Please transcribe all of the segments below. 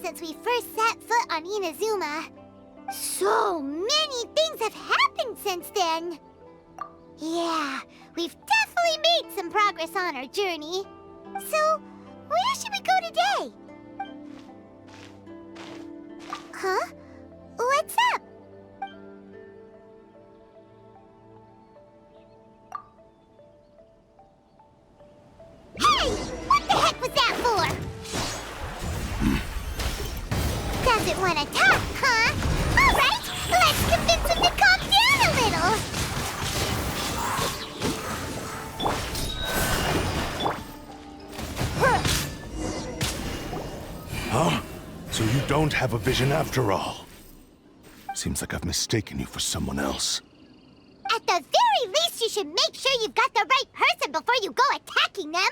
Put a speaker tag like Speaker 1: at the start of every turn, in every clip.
Speaker 1: since we first set foot on Inazuma. So many things have happened since then. Yeah, we've definitely made some progress on our journey. So, where should we go today? Huh? What's up? Hey! What the heck was that for? Doesn't want to talk, huh? All right, let's convince him to calm down a little.
Speaker 2: Huh? So you don't have a vision after all? Seems like I've mistaken you for someone else.
Speaker 1: At the very least, you should make sure you've got the right person before you go attacking them.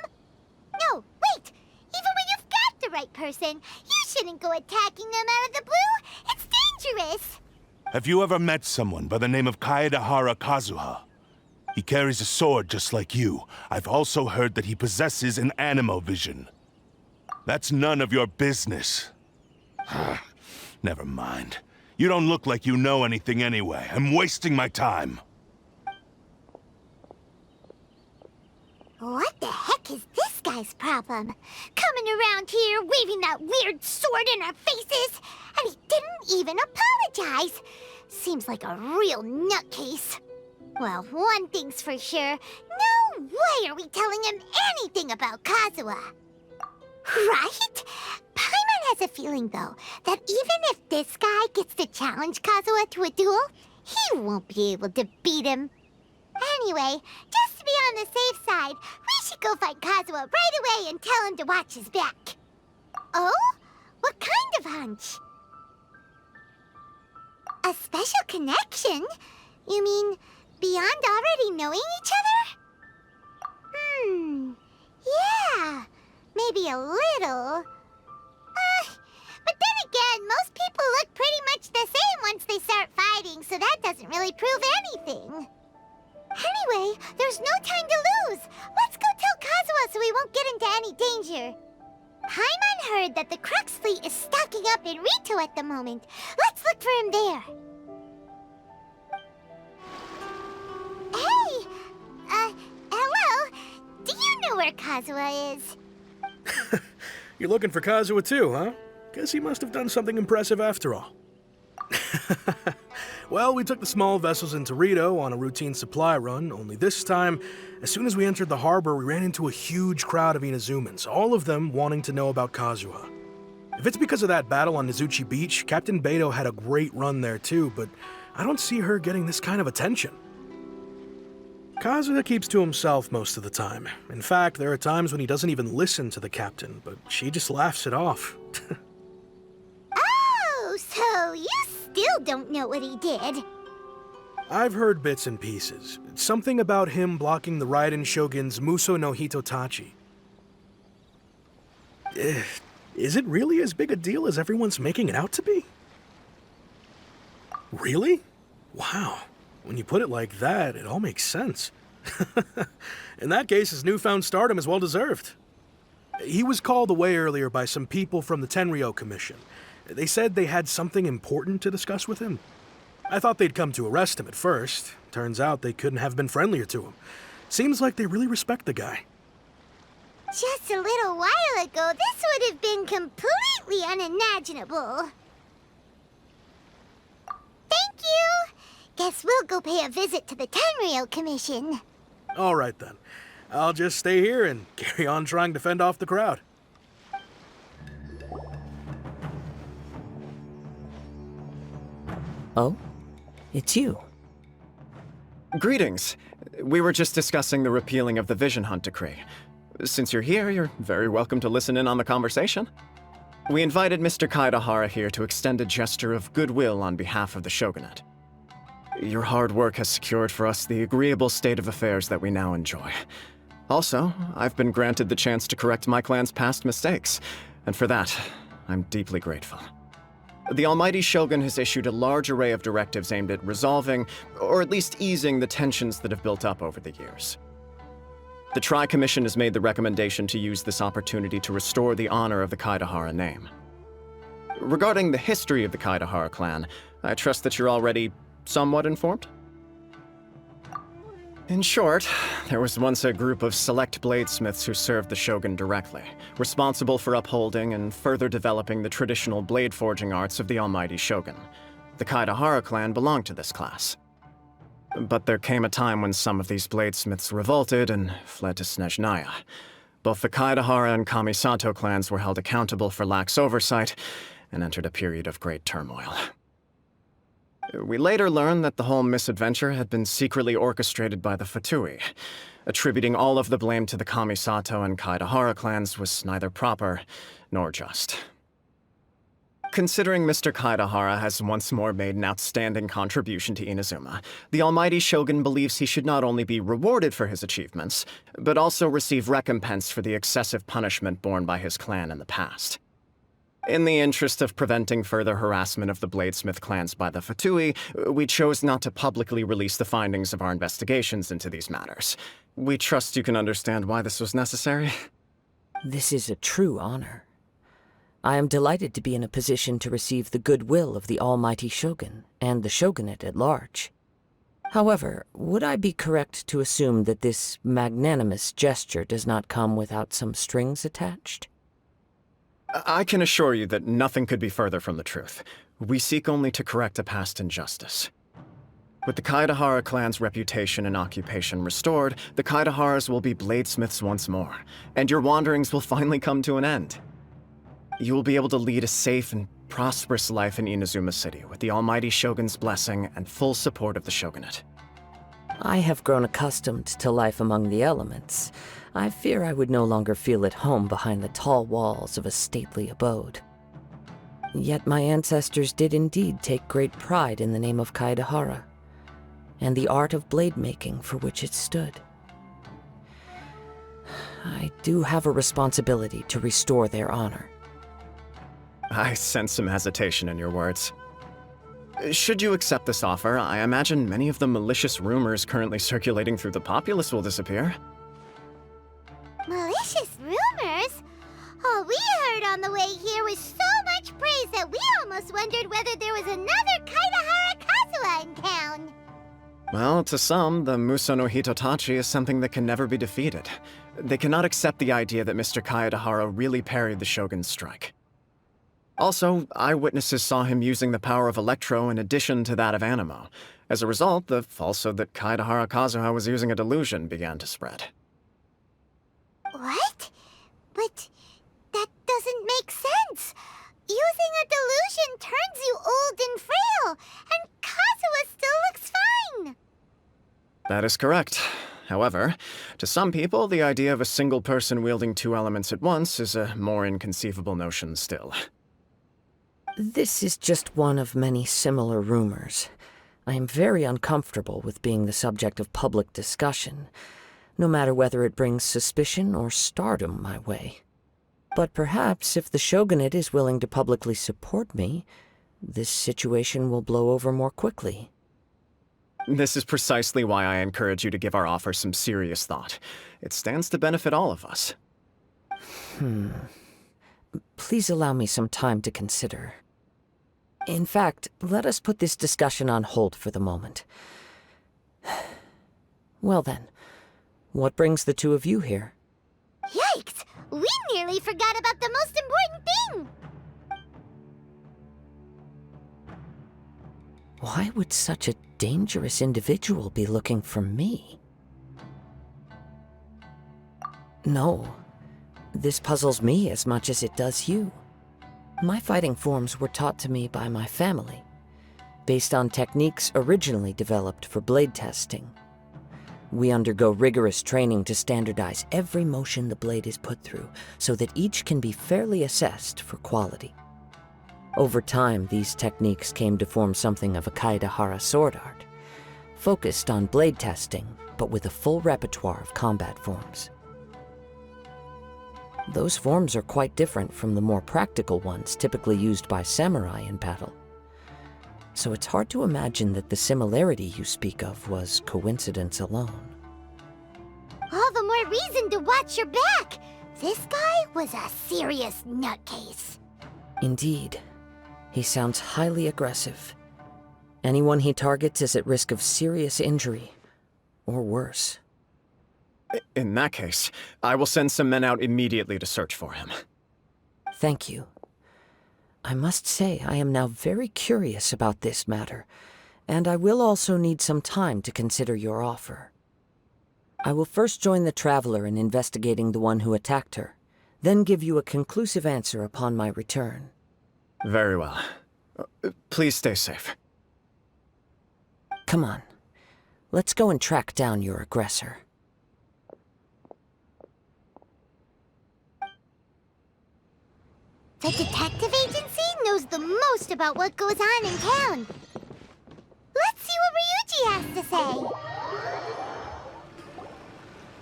Speaker 1: No, wait! Even when you've got the right person, you shouldn't go attacking them out of the blue. It's dangerous.
Speaker 2: Have you ever met someone by the name of Kaedahara Kazuha? He carries a sword just like you. I've also heard that he possesses an animo vision. That's none of your business. Never mind. You don't look like you know anything anyway. I'm wasting my time.
Speaker 1: What the heck is this guy's problem? Coming around here, waving that weird sword in our faces, and he didn't even apologize. Seems like a real nutcase. Well, one thing's for sure. No way are we telling him anything about Kazuha. Right? Paimon has a feeling, though, that even if this guy gets to challenge Kazuha to a duel, he won't be able to beat him. Anyway, just to be on the safe side, we should go find Kazuha right away and tell him to watch his back. Oh? What kind of hunch? A special connection? You mean beyond already knowing each other? Yeah, maybe a little. But then again, most people look pretty much the same once they start fighting, so that doesn't really prove anything. Anyway, there's no time to lose. Let's go tell Kazuha so we won't get into any danger. Paimon heard that the Crux fleet is stocking up in Rito at the moment. Let's look for him there. Hey! Hello? Do you know where Kazuha is?
Speaker 3: You're looking for Kazuha too, huh? Guess he must have done something impressive after all. Well, we took the small vessels into Rito on a routine supply run, only this time, as soon as we entered the harbor, we ran into a huge crowd of Inazumans, all of them wanting to know about Kazuha. If it's because of that battle on Nizuchi Beach, Captain Beto had a great run there too, but I don't see her getting this kind of attention. Kazuha keeps to himself most of the time. In fact, there are times when he doesn't even listen to the captain, but she just laughs it off.
Speaker 1: Oh, so you still don't know what he did?
Speaker 3: I've heard bits and pieces. Something about him blocking the Raiden Shogun's Muso no Hitotachi. Is it really as big a deal as everyone's making it out to be? Really? Wow. When you put it like that, it all makes sense. In that case, his newfound stardom is well deserved. He was called away earlier by some people from the Tenryou Commission. They said they had something important to discuss with him. I thought they'd come to arrest him at first. Turns out they couldn't have been friendlier to him. Seems like they really respect the guy.
Speaker 1: Just a little while ago, this would have been completely unimaginable. Thank you! Guess we'll go pay a visit to the Tenryou Commission.
Speaker 3: All right then. I'll just stay here and carry on trying to fend off the crowd.
Speaker 4: Oh? It's you.
Speaker 5: Greetings. We were just discussing the repealing of the Vision Hunt decree. Since you're here, you're very welcome to listen in on the conversation. We invited Mr. Kaedahara here to extend a gesture of goodwill on behalf of the Shogunate. Your hard work has secured for us the agreeable state of affairs that we now enjoy. Also, I've been granted the chance to correct my clan's past mistakes, and for that, I'm deeply grateful. The Almighty Shogun has issued a large array of directives aimed at resolving, or at least easing, the tensions that have built up over the years. The Tri-Commission has made the recommendation to use this opportunity to restore the honor of the Kaedahara name. Regarding the history of the Kaidahara clan, I trust that you're already somewhat informed? In short, there was once a group of select bladesmiths who served the shogun directly, responsible for upholding and further developing the traditional blade forging arts of the almighty shogun. The Kaidahara clan belonged to this class. But there came a time when some of these bladesmiths revolted and fled to Snezhnaya. Both the Kaidahara and Kamisato clans were held accountable for lax oversight and entered a period of great turmoil. We later learned that the whole misadventure had been secretly orchestrated by the Fatui. Attributing all of the blame to the Kamisato and Kaidahara clans was neither proper nor just. Considering Mr. Kaidahara has once more made an outstanding contribution to Inazuma, the almighty shogun believes he should not only be rewarded for his achievements, but also receive recompense for the excessive punishment borne by his clan in the past. In the interest of preventing further harassment of the bladesmith clans by the Fatui, we chose not to publicly release the findings of our investigations into these matters. We trust you can understand why this was necessary.
Speaker 4: This is a true honor. I am delighted to be in a position to receive the goodwill of the almighty shogun and the shogunate at large. However, would I be correct to assume that this magnanimous gesture does not come without some strings attached?
Speaker 5: I can assure you that nothing could be further from the truth. We seek only to correct a past injustice. With the Kaidahara clan's reputation and occupation restored, the Kaidaharas will be bladesmiths once more, and your wanderings will finally come to an end. You will be able to lead a safe and prosperous life in Inazuma City with the almighty shogun's blessing and full support of the shogunate.
Speaker 4: I have grown accustomed to life among the elements. I fear I would no longer feel at home behind the tall walls of a stately abode. Yet my ancestors did indeed take great pride in the name of Kaidahara, and the art of blade making for which it stood. I do have a responsibility to restore their honor.
Speaker 5: I sense some hesitation in your words. Should you accept this offer, I imagine many of the malicious rumors currently circulating through the populace will disappear.
Speaker 1: Malicious rumors? All we heard on the way here was so much praise that we almost wondered whether there was another Kaidahara Kazuha in town.
Speaker 5: Well, to some, the Muso no Hitotachi is something that can never be defeated. They cannot accept the idea that Mr. Kaedahara really parried the Shogun's strike. Also, eyewitnesses saw him using the power of Electro in addition to that of Animo. As a result, the falsehood that Kaedahara Kazuha was using a delusion began to spread.
Speaker 1: What? But that doesn't make sense. Using a delusion turns you old and frail, and Kazuha still looks fine.
Speaker 5: That is correct. However, to some people, the idea of a single person wielding two elements at once is a more inconceivable notion still.
Speaker 4: This is just one of many similar rumors. I am very uncomfortable with being the subject of public discussion, no matter whether it brings suspicion or stardom my way. But perhaps if the Shogunate is willing to publicly support me, this situation will blow over more quickly.
Speaker 5: This is precisely why I encourage you to give our offer some serious thought. It stands to benefit all of us.
Speaker 4: Please allow me some time to consider. In fact, let us put this discussion on hold for the moment. Well then, what brings the two of you here?
Speaker 1: Yikes! We nearly forgot about the most important thing!
Speaker 4: Why would such a dangerous individual be looking for me? No, this puzzles me as much as it does you. My fighting forms were taught to me by my family, based on techniques originally developed for blade testing. We undergo rigorous training to standardize every motion the blade is put through, so that each can be fairly assessed for quality. Over time, these techniques came to form something of a Kaedahara sword art, focused on blade testing, but with a full repertoire of combat forms. Those forms are quite different from the more practical ones typically used by samurai in battle. So it's hard to imagine that the similarity you speak of was coincidence alone.
Speaker 1: All the more reason to watch your back! This guy was a serious nutcase.
Speaker 4: Indeed. He sounds highly aggressive. Anyone he targets is at risk of serious injury, or worse.
Speaker 5: In that case, I will send some men out immediately to search for him.
Speaker 4: Thank you. I must say I am now very curious about this matter, and I will also need some time to consider your offer. I will first join the Traveler in investigating the one who attacked her, then give you a conclusive answer upon my return.
Speaker 5: Very well. Please stay safe.
Speaker 4: Come on. Let's go and track down your aggressor.
Speaker 1: The detective agency knows the most about what goes on in town. Let's see what Ryuji has to say.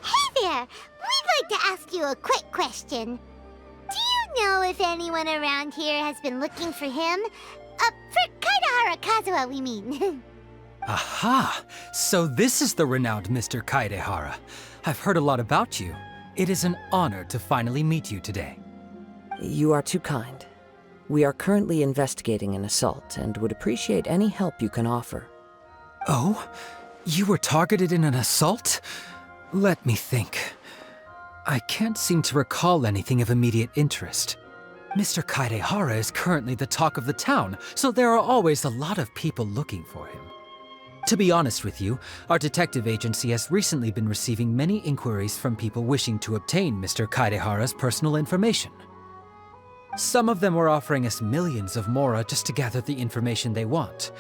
Speaker 1: Hey there! We'd like to ask you a quick question. Do you know if anyone around here has been looking for him? For Kaidahara Kazuha, we mean.
Speaker 6: Aha! So this is the renowned Mr. Kaidehara. I've heard a lot about you. It is an honor to finally meet you today.
Speaker 4: You are too kind. We are currently investigating an assault and would appreciate any help you can offer.
Speaker 6: Oh? You were targeted in an assault? Let me think. I can't seem to recall anything of immediate interest. Mr. Kaidehara is currently the talk of the town, so there are always a lot of people looking for him. To be honest with you, our detective agency has recently been receiving many inquiries from people wishing to obtain Mr. Kaidehara's personal information. Some of them were offering us millions of mora just to gather the information they want.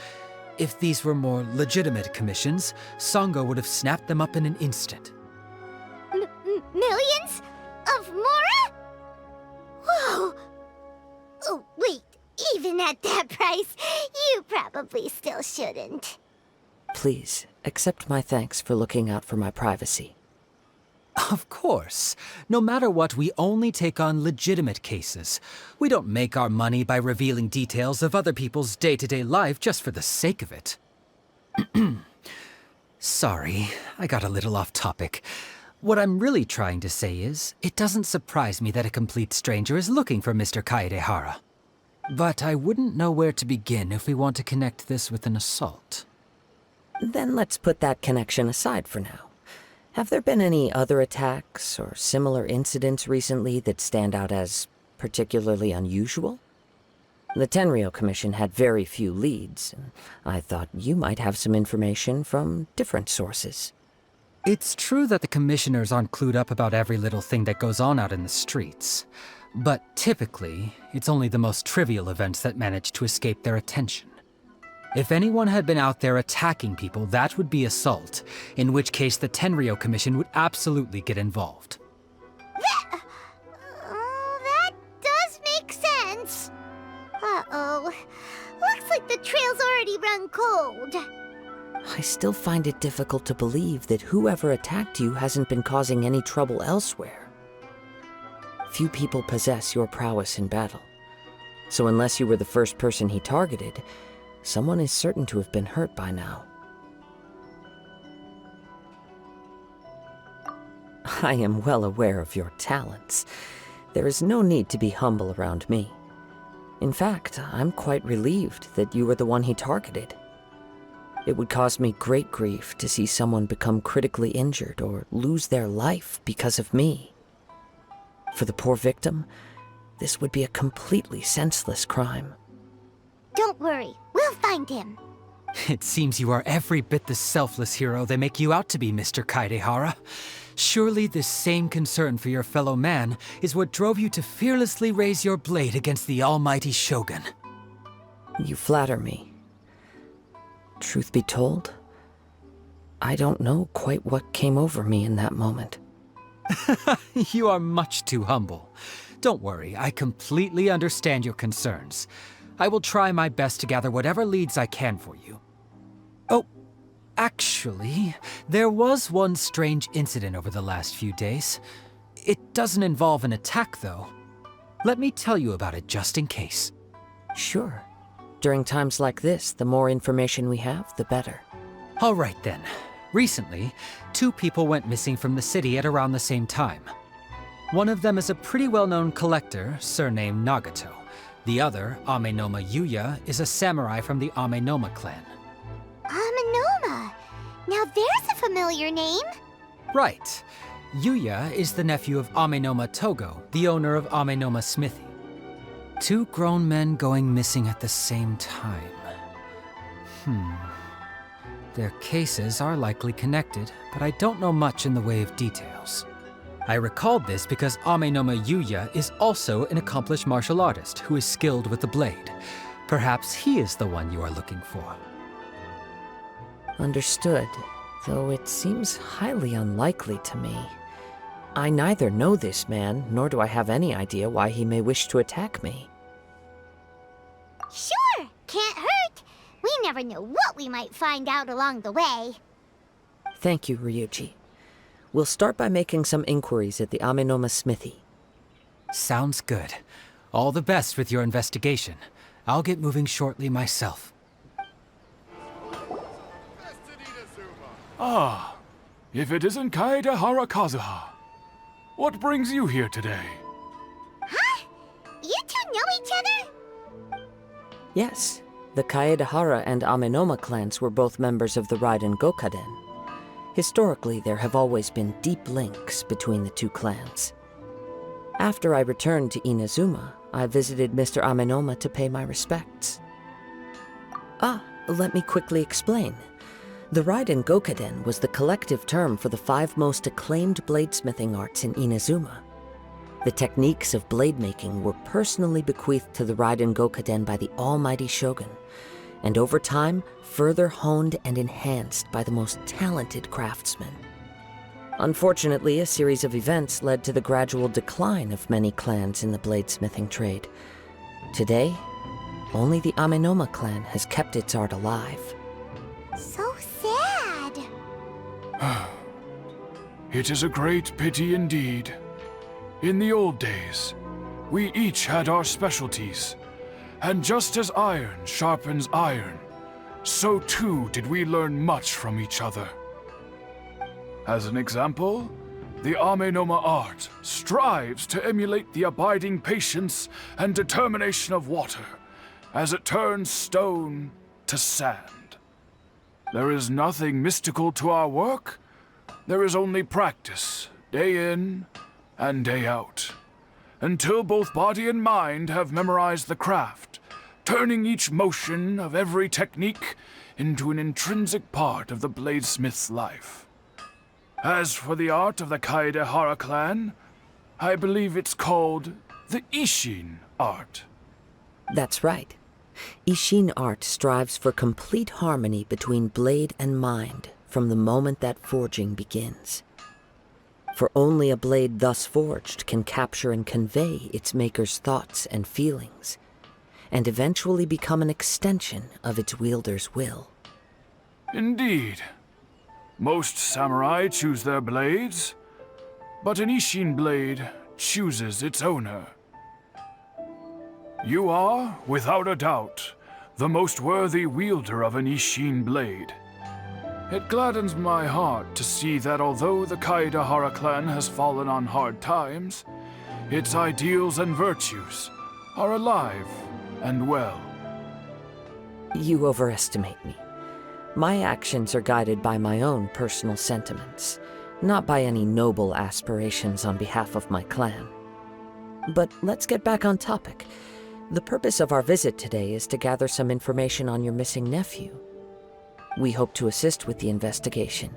Speaker 6: If these were more legitimate commissions, Sango would have snapped them up in an instant.
Speaker 1: Millions? Of mora? Whoa! Oh, wait. Even at that price, you probably still shouldn't.
Speaker 4: Please, accept my thanks for looking out for my privacy.
Speaker 6: Of course. No matter what, we only take on legitimate cases. We don't make our money by revealing details of other people's day-to-day life just for the sake of it. Sorry, I got a little off topic. What I'm really trying to say is, it doesn't surprise me that a complete stranger is looking for Mr. Kaidehara. But I wouldn't know where to begin if we want to connect this with an assault.
Speaker 4: Then let's put that connection aside for now. Have there been any other attacks or similar incidents recently that stand out as particularly unusual? The Tenryou Commission had very few leads, and I thought you might have some information from different sources.
Speaker 6: It's true that the commissioners aren't clued up about every little thing that goes on out in the streets. But typically, it's only the most trivial events that manage to escape their attention. If anyone had been out there attacking people, that would be assault, in which case the Tenryou Commission would absolutely get involved.
Speaker 1: That does make sense. Uh-oh. Looks like the trail's already run cold.
Speaker 4: I still find it difficult to believe that whoever attacked you hasn't been causing any trouble elsewhere. Few people possess your prowess in battle, so unless you were the first person he targeted, someone is certain to have been hurt by now. I am well aware of your talents. There is no need to be humble around me. In fact, I'm quite relieved that you were the one he targeted. It would cause me great grief to see someone become critically injured or lose their life because of me. For the poor victim, this would be a completely senseless crime.
Speaker 1: Don't worry, we'll find him.
Speaker 6: It seems you are every bit the selfless hero they make you out to be, Mr. Kaidehara. Surely this same concern for your fellow man is what drove you to fearlessly raise your blade against the almighty Shogun.
Speaker 4: You flatter me. Truth be told, I don't know quite what came over me in that moment.
Speaker 6: You are much too humble. Don't worry, I completely understand your concerns. I will try my best to gather whatever leads I can for you. Oh, actually, there was one strange incident over the last few days. It doesn't involve an attack, though. Let me tell you about it just in case.
Speaker 4: Sure. During times like this, the more information we have, the better.
Speaker 6: All right then. Recently, 2 people went missing from the city at around the same time. One of them is a pretty well-known collector, surnamed Nagato. The other, Amenoma Yuya, is a samurai from the Amenoma clan.
Speaker 1: Amenoma! Now there's a familiar name.
Speaker 6: Right. Yuya is the nephew of Amenoma Togo, the owner of Amenoma Smithy. Two grown men going missing at the same time. Their cases are likely connected, but I don't know much in the way of details. I recalled this because Amenoma Yuya is also an accomplished martial artist who is skilled with the blade. Perhaps he is the one you are looking for.
Speaker 4: Understood, though it seems highly unlikely to me. I neither know this man, nor do I have any idea why he may wish to attack me.
Speaker 1: Sure, can't hurt. We never know what we might find out along the way.
Speaker 4: Thank you, Ryuji. We'll start by making some inquiries at the Amenoma Smithy.
Speaker 6: Sounds good. All the best with your investigation. I'll get moving shortly myself.
Speaker 7: Ah, if it isn't Kaedehara Kazuha. What brings you here today?
Speaker 1: Huh? You two know each other?
Speaker 4: Yes, the Kaedehara and Amenoma clans were both members of the Raiden Gokaden. Historically, there have always been deep links between the two clans. After I returned to Inazuma, I visited Mr. Amenoma to pay my respects. Let me quickly explain. The Raiden Gokaden was the collective term for the 5 most acclaimed bladesmithing arts in Inazuma. The techniques of blade making were personally bequeathed to the Raiden Gokaden by the almighty shogun, and over time, further honed and enhanced by the most talented craftsmen. Unfortunately, a series of events led to the gradual decline of many clans in the bladesmithing trade. Today, only the Amenoma clan has kept its art alive.
Speaker 1: So sad.
Speaker 7: It is a great pity indeed. In the old days, we each had our specialties, and just as iron sharpens iron, so too did we learn much from each other. As an example, the Amenoma art strives to emulate the abiding patience and determination of water as it turns stone to sand. There is nothing mystical to our work. There is only practice, day in and day out, until both body and mind have memorized the craft, turning each motion of every technique into an intrinsic part of the bladesmith's life. As for the art of the Kaedehara clan, I believe it's called the Ishin art.
Speaker 4: That's right. Ishin art strives for complete harmony between blade and mind from the moment that forging begins. For only a blade thus forged can capture and convey its maker's thoughts and feelings, and eventually become an extension of its wielder's will.
Speaker 7: Indeed. Most samurai choose their blades, but an Ishin blade chooses its owner. You are, without a doubt, the most worthy wielder of an Ishin blade. It gladdens my heart to see that although the Kaedehara clan has fallen on hard times, its ideals and virtues are alive and well.
Speaker 4: You overestimate me. My actions are guided by my own personal sentiments, not by any noble aspirations on behalf of my clan. But let's get back on topic. The purpose of our visit today is to gather some information on your missing nephew. We hope to assist with the investigation.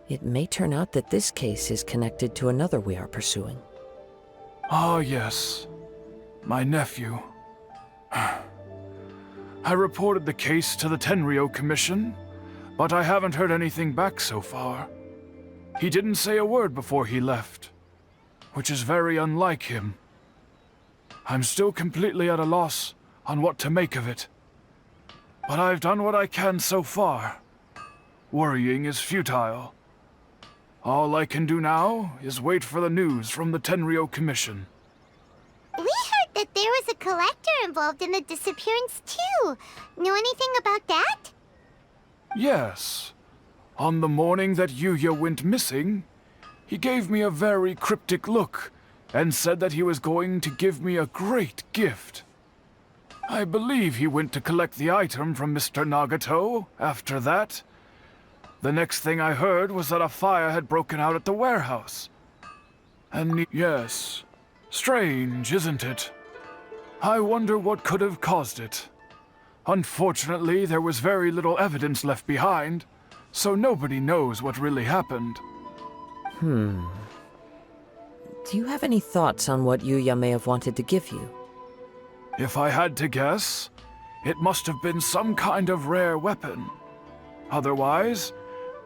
Speaker 4: It may turn out that this case is connected to another we are pursuing.
Speaker 7: Ah, yes. My nephew. I reported the case to the Tenryou Commission, but I haven't heard anything back so far. He didn't say a word before he left, which is very unlike him. I'm still completely at a loss on what to make of it. But I've done what I can so far. Worrying is futile. All I can do now is wait for the news from the Tenryou Commission.
Speaker 1: We heard that there was a collector involved in the disappearance too. Know anything about that?
Speaker 7: Yes. On the morning that Yuya went missing, he gave me a very cryptic look and said that he was going to give me a great gift. I believe he went to collect the item from Mr. Nagato after that. The next thing I heard was that a fire had broken out at the warehouse. And yes, strange, isn't it? I wonder what could have caused it. Unfortunately, there was very little evidence left behind, so nobody knows what really happened.
Speaker 4: Do you have any thoughts on what Yuya may have wanted to give you?
Speaker 7: If I had to guess, it must have been some kind of rare weapon. Otherwise,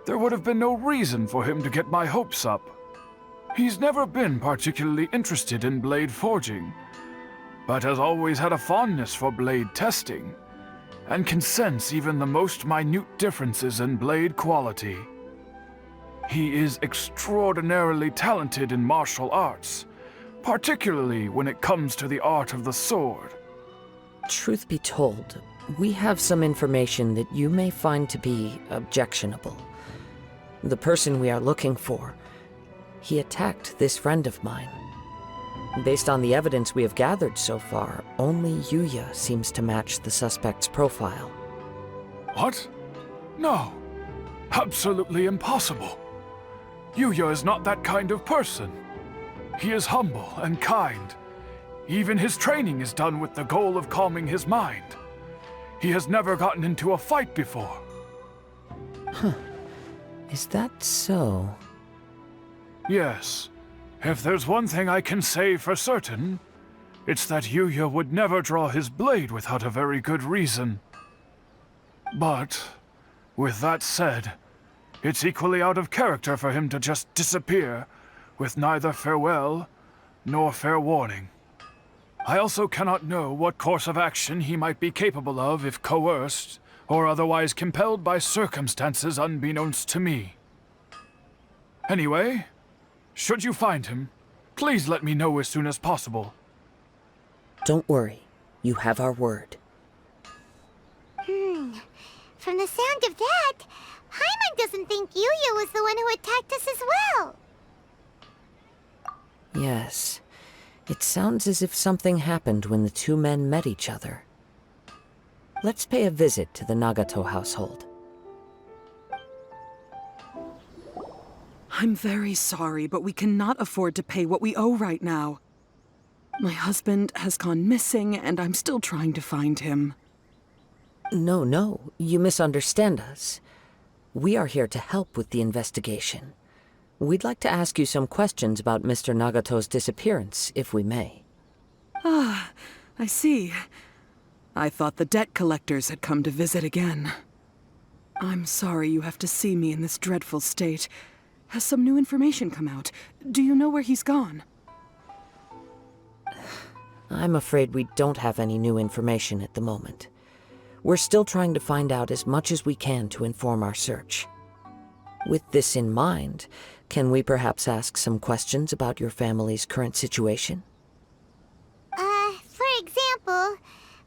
Speaker 7: there would have been no reason for him to get my hopes up. He's never been particularly interested in blade forging, but has always had a fondness for blade testing, and can sense even the most minute differences in blade quality. He is extraordinarily talented in martial arts, particularly when it comes to the art of the sword.
Speaker 4: Truth be told, we have some information that you may find to be objectionable. The person we are looking for, he attacked this friend of mine. Based on the evidence we have gathered so far, only Yuya seems to match the suspect's profile.
Speaker 7: What? No. Absolutely impossible. Yuya is not that kind of person. He is humble and kind. Even his training is done with the goal of calming his mind. He has never gotten into a fight before.
Speaker 4: Is that so?
Speaker 7: Yes. If there's one thing I can say for certain, it's that Yuya would never draw his blade without a very good reason. But, with that said, it's equally out of character for him to just disappear with neither farewell nor fair warning. I also cannot know what course of action he might be capable of if coerced or otherwise compelled by circumstances unbeknownst to me. Anyway, should you find him, please let me know as soon as possible.
Speaker 4: Don't worry, you have our word.
Speaker 1: From the sound of that, Paimon doesn't think Yuya was the one who attacked us as well.
Speaker 4: Yes. It sounds as if something happened when the two men met each other. Let's pay a visit to the Nagato household.
Speaker 8: I'm very sorry, but we cannot afford to pay what we owe right now. My husband has gone missing, and I'm still trying to find him.
Speaker 4: No, you misunderstand us. We are here to help with the investigation. We'd like to ask you some questions about Mr. Nagato's disappearance, if we may.
Speaker 8: Ah, I see. I thought the debt collectors had come to visit again. I'm sorry you have to see me in this dreadful state. Has some new information come out? Do you know where he's gone?
Speaker 4: I'm afraid we don't have any new information at the moment. We're still trying to find out as much as we can to inform our search. With this in mind, can we perhaps ask some questions about your family's current situation?
Speaker 1: For example,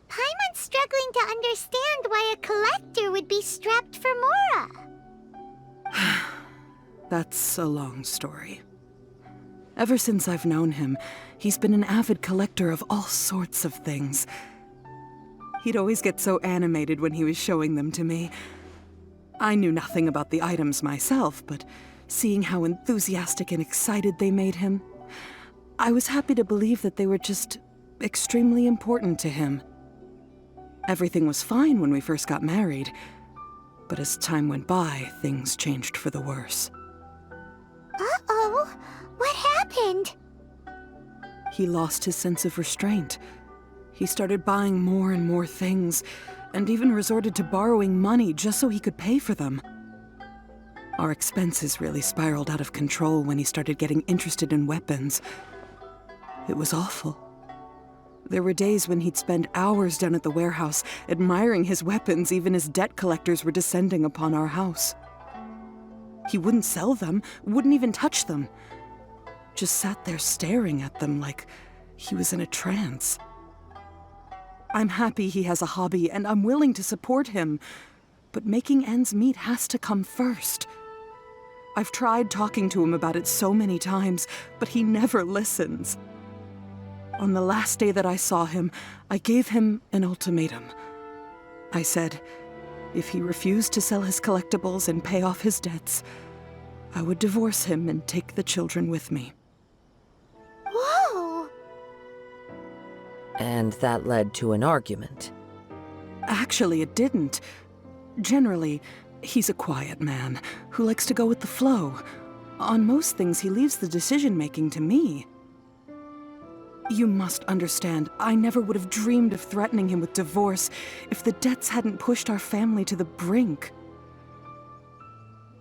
Speaker 1: Paimon's struggling to understand why a collector would be strapped for Mora.
Speaker 8: That's a long story. Ever since I've known him, he's been an avid collector of all sorts of things. He'd always get so animated when he was showing them to me. I knew nothing about the items myself, but seeing how enthusiastic and excited they made him, I was happy to believe that they were just extremely important to him. Everything was fine when we first got married, but as time went by, things changed for the worse.
Speaker 1: Uh-oh, what happened?
Speaker 8: He lost his sense of restraint. He started buying more and more things, and even resorted to borrowing money just so he could pay for them. Our expenses really spiraled out of control when he started getting interested in weapons. It was awful. There were days when he'd spend hours down at the warehouse admiring his weapons even as debt collectors were descending upon our house. He wouldn't sell them, wouldn't even touch them. Just sat there staring at them like he was in a trance. I'm happy he has a hobby and I'm willing to support him, but making ends meet has to come first. I've tried talking to him about it so many times, but he never listens. On the last day that I saw him, I gave him an ultimatum. I said, if he refused to sell his collectibles and pay off his debts, I would divorce him and take the children with me.
Speaker 1: Whoa!
Speaker 4: And that led to an argument.
Speaker 8: Actually, it didn't. Generally, he's a quiet man who likes to go with the flow. On most things, he leaves the decision-making to me. You must understand, I never would have dreamed of threatening him with divorce if the debts hadn't pushed our family to the brink.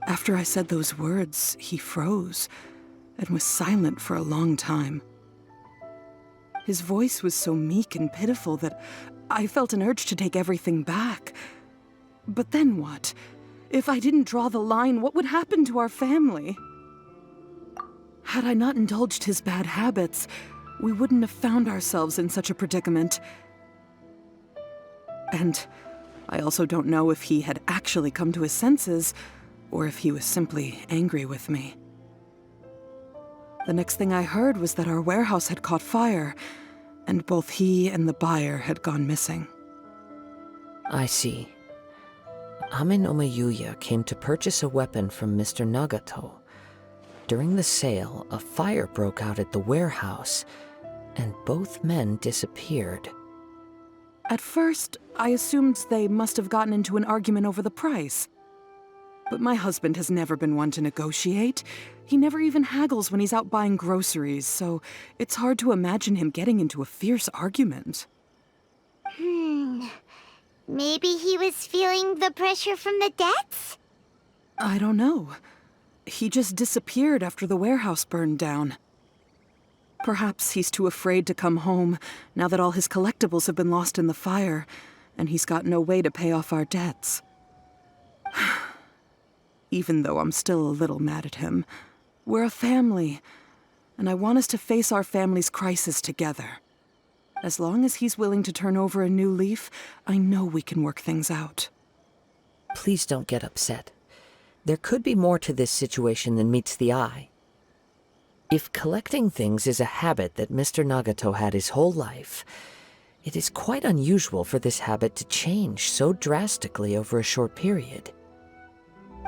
Speaker 8: After I said those words, he froze and was silent for a long time. His voice was so meek and pitiful that I felt an urge to take everything back. But then what? If I didn't draw the line, what would happen to our family? Had I not indulged his bad habits, we wouldn't have found ourselves in such a predicament. And I also don't know if he had actually come to his senses, or if he was simply angry with me. The next thing I heard was that our warehouse had caught fire, and both he and the buyer had gone missing.
Speaker 4: I see. Ame no Yuya came to purchase a weapon from Mr. Nagato. During the sale, a fire broke out at the warehouse, and both men disappeared.
Speaker 8: At first, I assumed they must have gotten into an argument over the price. But my husband has never been one to negotiate. He never even haggles when he's out buying groceries, so it's hard to imagine him getting into a fierce argument.
Speaker 1: Maybe he was feeling the pressure from the debts?
Speaker 8: I don't know. He just disappeared after the warehouse burned down. Perhaps he's too afraid to come home now that all his collectibles have been lost in the fire, and he's got no way to pay off our debts. Even though I'm still a little mad at him, we're a family, and I want us to face our family's crisis together. As long as he's willing to turn over a new leaf, I know we can work things out.
Speaker 4: Please don't get upset. There could be more to this situation than meets the eye. If collecting things is a habit that Mr. Nagato had his whole life, it is quite unusual for this habit to change so drastically over a short period.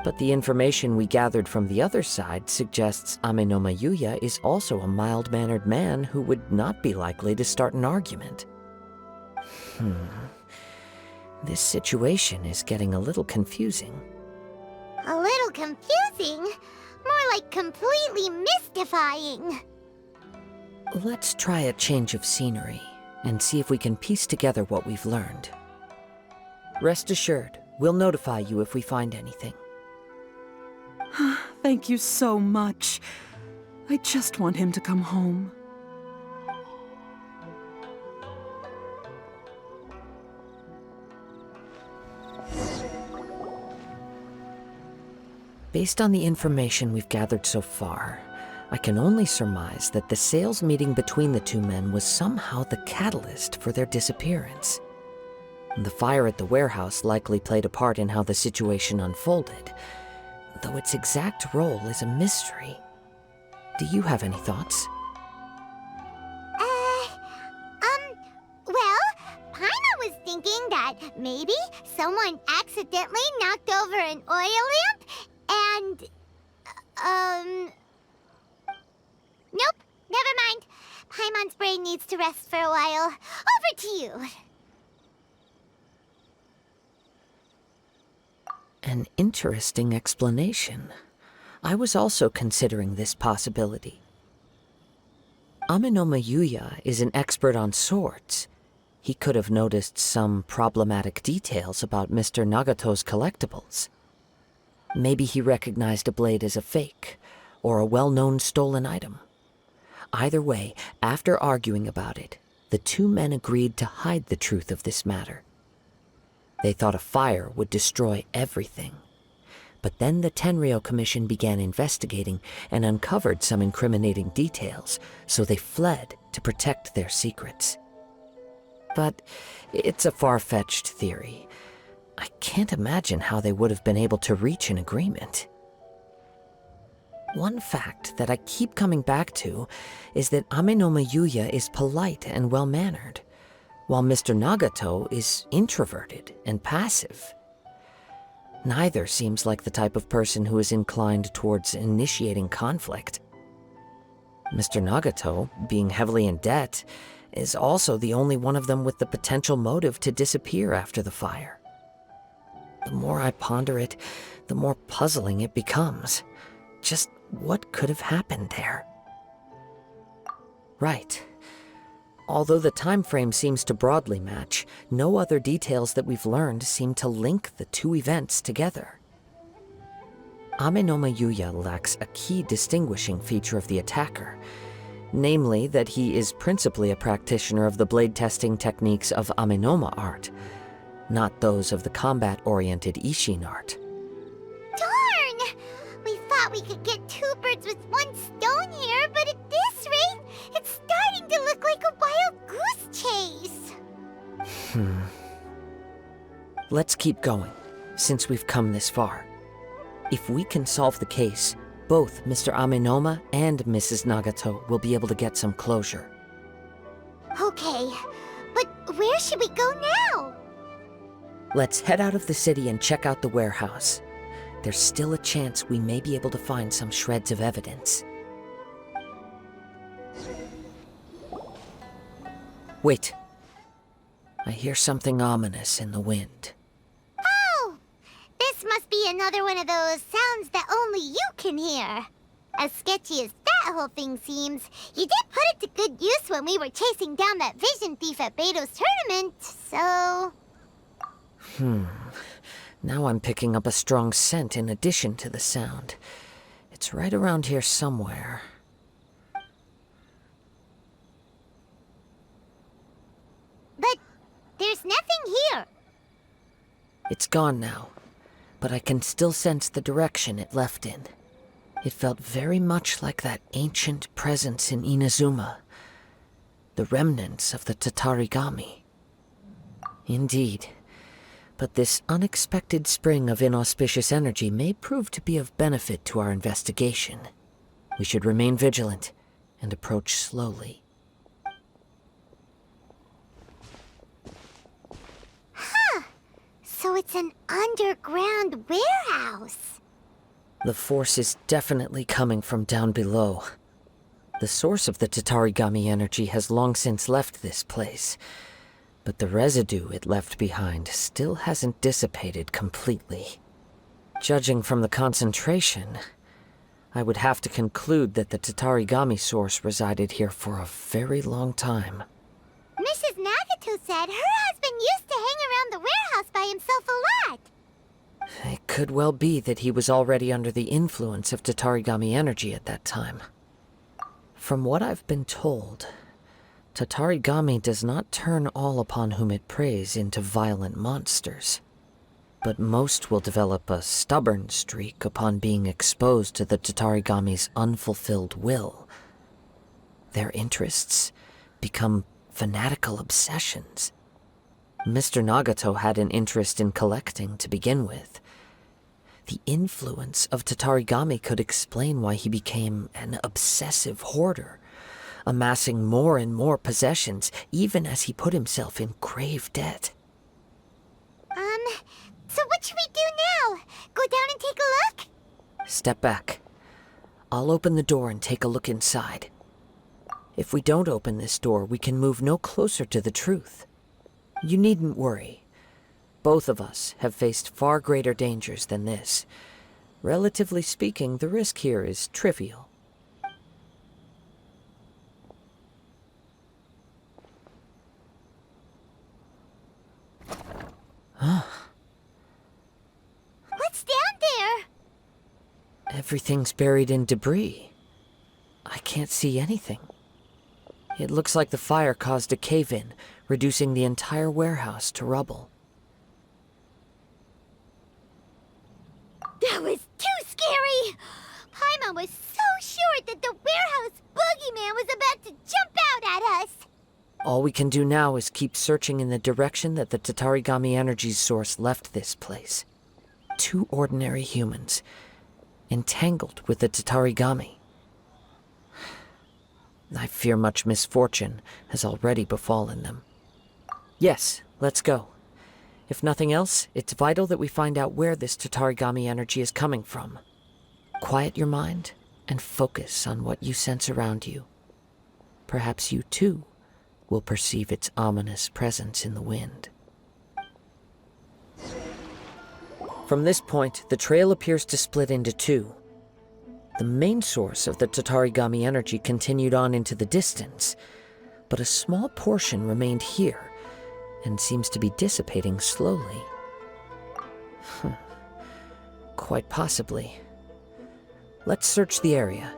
Speaker 4: But the information we gathered from the other side suggests Ame no Yuya is also a mild-mannered man who would not be likely to start an argument. This situation is getting a little confusing.
Speaker 1: A little confusing? More like completely mystifying.
Speaker 4: Let's try a change of scenery and see if we can piece together what we've learned. Rest assured, we'll notify you if we find anything.
Speaker 8: Thank you so much. I just want him to come home.
Speaker 4: Based on the information we've gathered so far, I can only surmise that the sales meeting between the two men was somehow the catalyst for their disappearance. The fire at the warehouse likely played a part in how the situation unfolded, though its exact role is a mystery. Do you have any thoughts?
Speaker 1: Well, Paimon was thinking that maybe someone accidentally knocked over an oil lamp and, nope, never mind. Paimon's brain needs to rest for a while. Over to you.
Speaker 4: An interesting explanation. I was also considering this possibility. Ame no Yuya is an expert on swords. He could have noticed some problematic details about Mr. Nagato's collectibles. Maybe he recognized a blade as a fake, or a well-known stolen item. Either way, after arguing about it, the two men agreed to hide the truth of this matter. They thought a fire would destroy everything. But then the Tenryou Commission began investigating and uncovered some incriminating details, so they fled to protect their secrets. But it's a far-fetched theory. I can't imagine how they would have been able to reach an agreement. One fact that I keep coming back to is that Amenoma Yuya is polite and well-mannered, while Mr. Nagato is introverted and passive. Neither seems like the type of person who is inclined towards initiating conflict. Mr. Nagato, being heavily in debt, is also the only one of them with the potential motive to disappear after the fire. The more I ponder it, the more puzzling it becomes. Just what could have happened there? Right. Although the time frame seems to broadly match, no other details that we've learned seem to link the two events together. Amenoma Yuya lacks a key distinguishing feature of the attacker, namely that he is principally a practitioner of the blade testing techniques of Amenoma art, not those of the combat-oriented Ishin art.
Speaker 1: Darn! We thought we could get two birds with one stone here, but at this rate, it's starting to look like a wild goose chase.
Speaker 4: Let's keep going, since we've come this far. If we can solve the case, both Mr. Amenoma and Mrs. Nagato will be able to get some closure.
Speaker 1: Okay, but where should we go now?
Speaker 4: Let's head out of the city and check out the warehouse. There's still a chance we may be able to find some shreds of evidence. Wait. I hear something ominous in the wind.
Speaker 1: Oh! This must be another one of those sounds that only you can hear. As sketchy as that whole thing seems, you did put it to good use when we were chasing down that vision thief at Beto's tournament, so...
Speaker 4: Now I'm picking up a strong scent in addition to the sound. It's right around here somewhere.
Speaker 1: But there's nothing here.
Speaker 4: It's gone now, but I can still sense the direction it left in. It felt very much like that ancient presence in Inazuma, the remnants of the Tatarigami. Indeed. But this unexpected spring of inauspicious energy may prove to be of benefit to our investigation. We should remain vigilant and approach slowly.
Speaker 1: So it's an underground warehouse.
Speaker 4: The force is definitely coming from down below. The source of the Tatarigami energy has long since left this place, but the residue it left behind still hasn't dissipated completely. Judging from the concentration, I would have to conclude that the Tatarigami source resided here for a very long time.
Speaker 1: Mrs. Nagato said her husband used to hang around the warehouse by himself a lot.
Speaker 4: It could well be that he was already under the influence of Tatarigami energy at that time. From what I've been told, Tatarigami does not turn all upon whom it preys into violent monsters, but most will develop a stubborn streak upon being exposed to the Tatarigami's unfulfilled will. Their interests become fanatical obsessions. Mr. Nagato had an interest in collecting to begin with. The influence of Tatarigami could explain why he became an obsessive hoarder, amassing more and more possessions even as he put himself in grave debt.
Speaker 1: So what should we do now? Go down and take a look?
Speaker 4: Step back. I'll open the door and take a look inside. If we don't open this door, we can move no closer to the truth. You needn't worry. Both of us have faced far greater dangers than this. Relatively speaking, the risk here is trivial.
Speaker 1: What's down there?
Speaker 4: Everything's buried in debris. I can't see anything. It looks like the fire caused a cave-in, reducing the entire warehouse to rubble.
Speaker 1: That was too scary! Paimon was so sure that the warehouse boogeyman was about to jump out at us!
Speaker 4: All we can do now is keep searching in the direction that the Tatarigami energy source left this place. Two ordinary humans, entangled with the Tatarigami. I fear much misfortune has already befallen them. Yes, let's go. If nothing else, it's vital that we find out where this Tatarigami energy is coming from. Quiet your mind and focus on what you sense around you. Perhaps you too will perceive its ominous presence in the wind. From this point, the trail appears to split into two. The main source of the Tatarigami energy continued on into the distance, but a small portion remained here and seems to be dissipating slowly. Quite possibly. Let's search the area.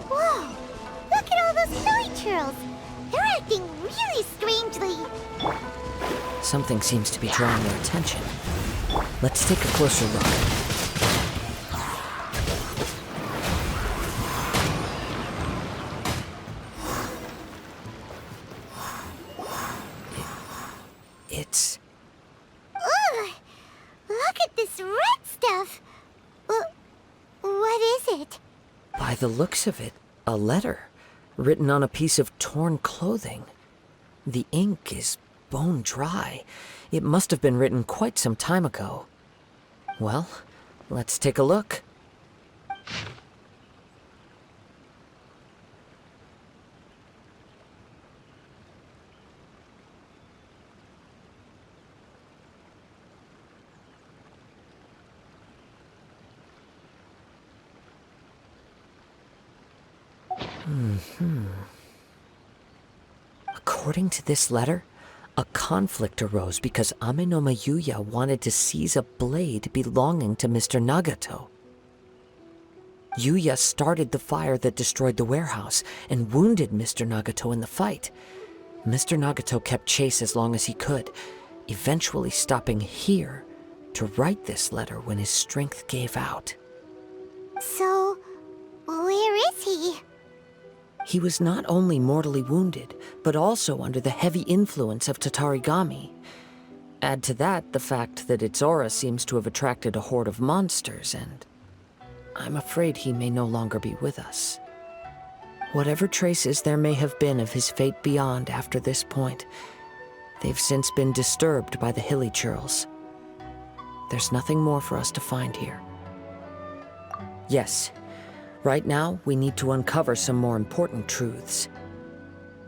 Speaker 1: Whoa! Look at all those silly churls! They're acting really strangely.
Speaker 4: Something seems to be drawing their attention. Let's take a closer look. It's...
Speaker 1: Ugh! Look at this red stuff! What is it?
Speaker 4: By the looks of it, a letter written on a piece of torn clothing. The ink is bone dry. It must have been written quite some time ago. Well, let's take a look. According to this letter, a conflict arose because Amenoma Yuya wanted to seize a blade belonging to Mr. Nagato. Yuya started the fire that destroyed the warehouse and wounded Mr. Nagato in the fight. Mr. Nagato kept chase as long as he could, eventually stopping here to write this letter when his strength gave out.
Speaker 1: So, where is he?
Speaker 4: He was not only mortally wounded, but also under the heavy influence of Tatarigami. Add to that the fact that its aura seems to have attracted a horde of monsters, and I'm afraid he may no longer be with us. Whatever traces there may have been of his fate beyond after this point, they've since been disturbed by the hilly churls. There's nothing more for us to find here. Yes. Right now, we need to uncover some more important truths.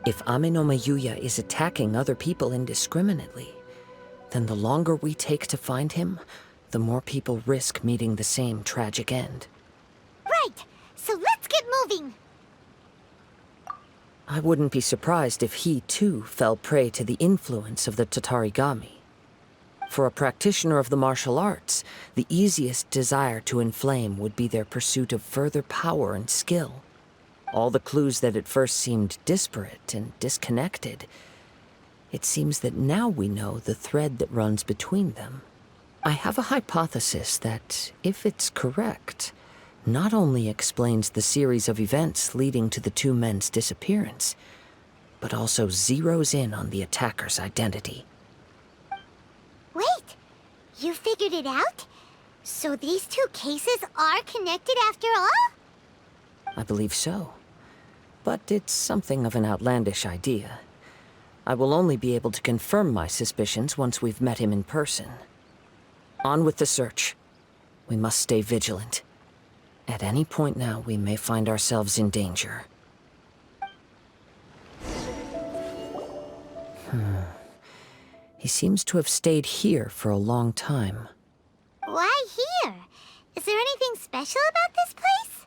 Speaker 4: If Amenoma Yuya is attacking other people indiscriminately, then the longer we take to find him, the more people risk meeting the same tragic end.
Speaker 1: Right! So let's get moving!
Speaker 4: I wouldn't be surprised if he, too, fell prey to the influence of the Tatarigami. For a practitioner of the martial arts, the easiest desire to inflame would be their pursuit of further power and skill. All the clues that at first seemed disparate and disconnected, it seems that now we know the thread that runs between them. I have a hypothesis that, if it's correct, not only explains the series of events leading to the two men's disappearance, but also zeroes in on the attacker's identity.
Speaker 1: Wait! You figured it out? So these two cases are connected after all?
Speaker 4: I believe so. But it's something of an outlandish idea. I will only be able to confirm my suspicions once we've met him in person. On with the search. We must stay vigilant. At any point now, we may find ourselves in danger. He seems to have stayed here for a long time.
Speaker 1: Why here? Is there anything special about this place?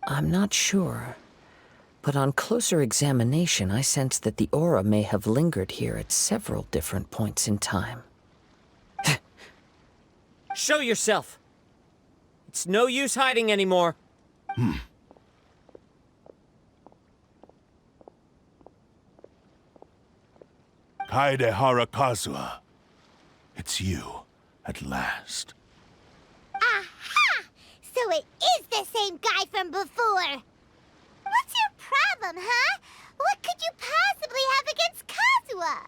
Speaker 4: I'm not sure. But on closer examination, I sense that the aura may have lingered here at several different points in time.
Speaker 9: Show yourself! It's no use hiding anymore.
Speaker 2: Kaedehara Kazuha. It's you, at last.
Speaker 1: Aha! So it is the same guy from before! What's your problem, huh? What could you possibly have against Kazuha?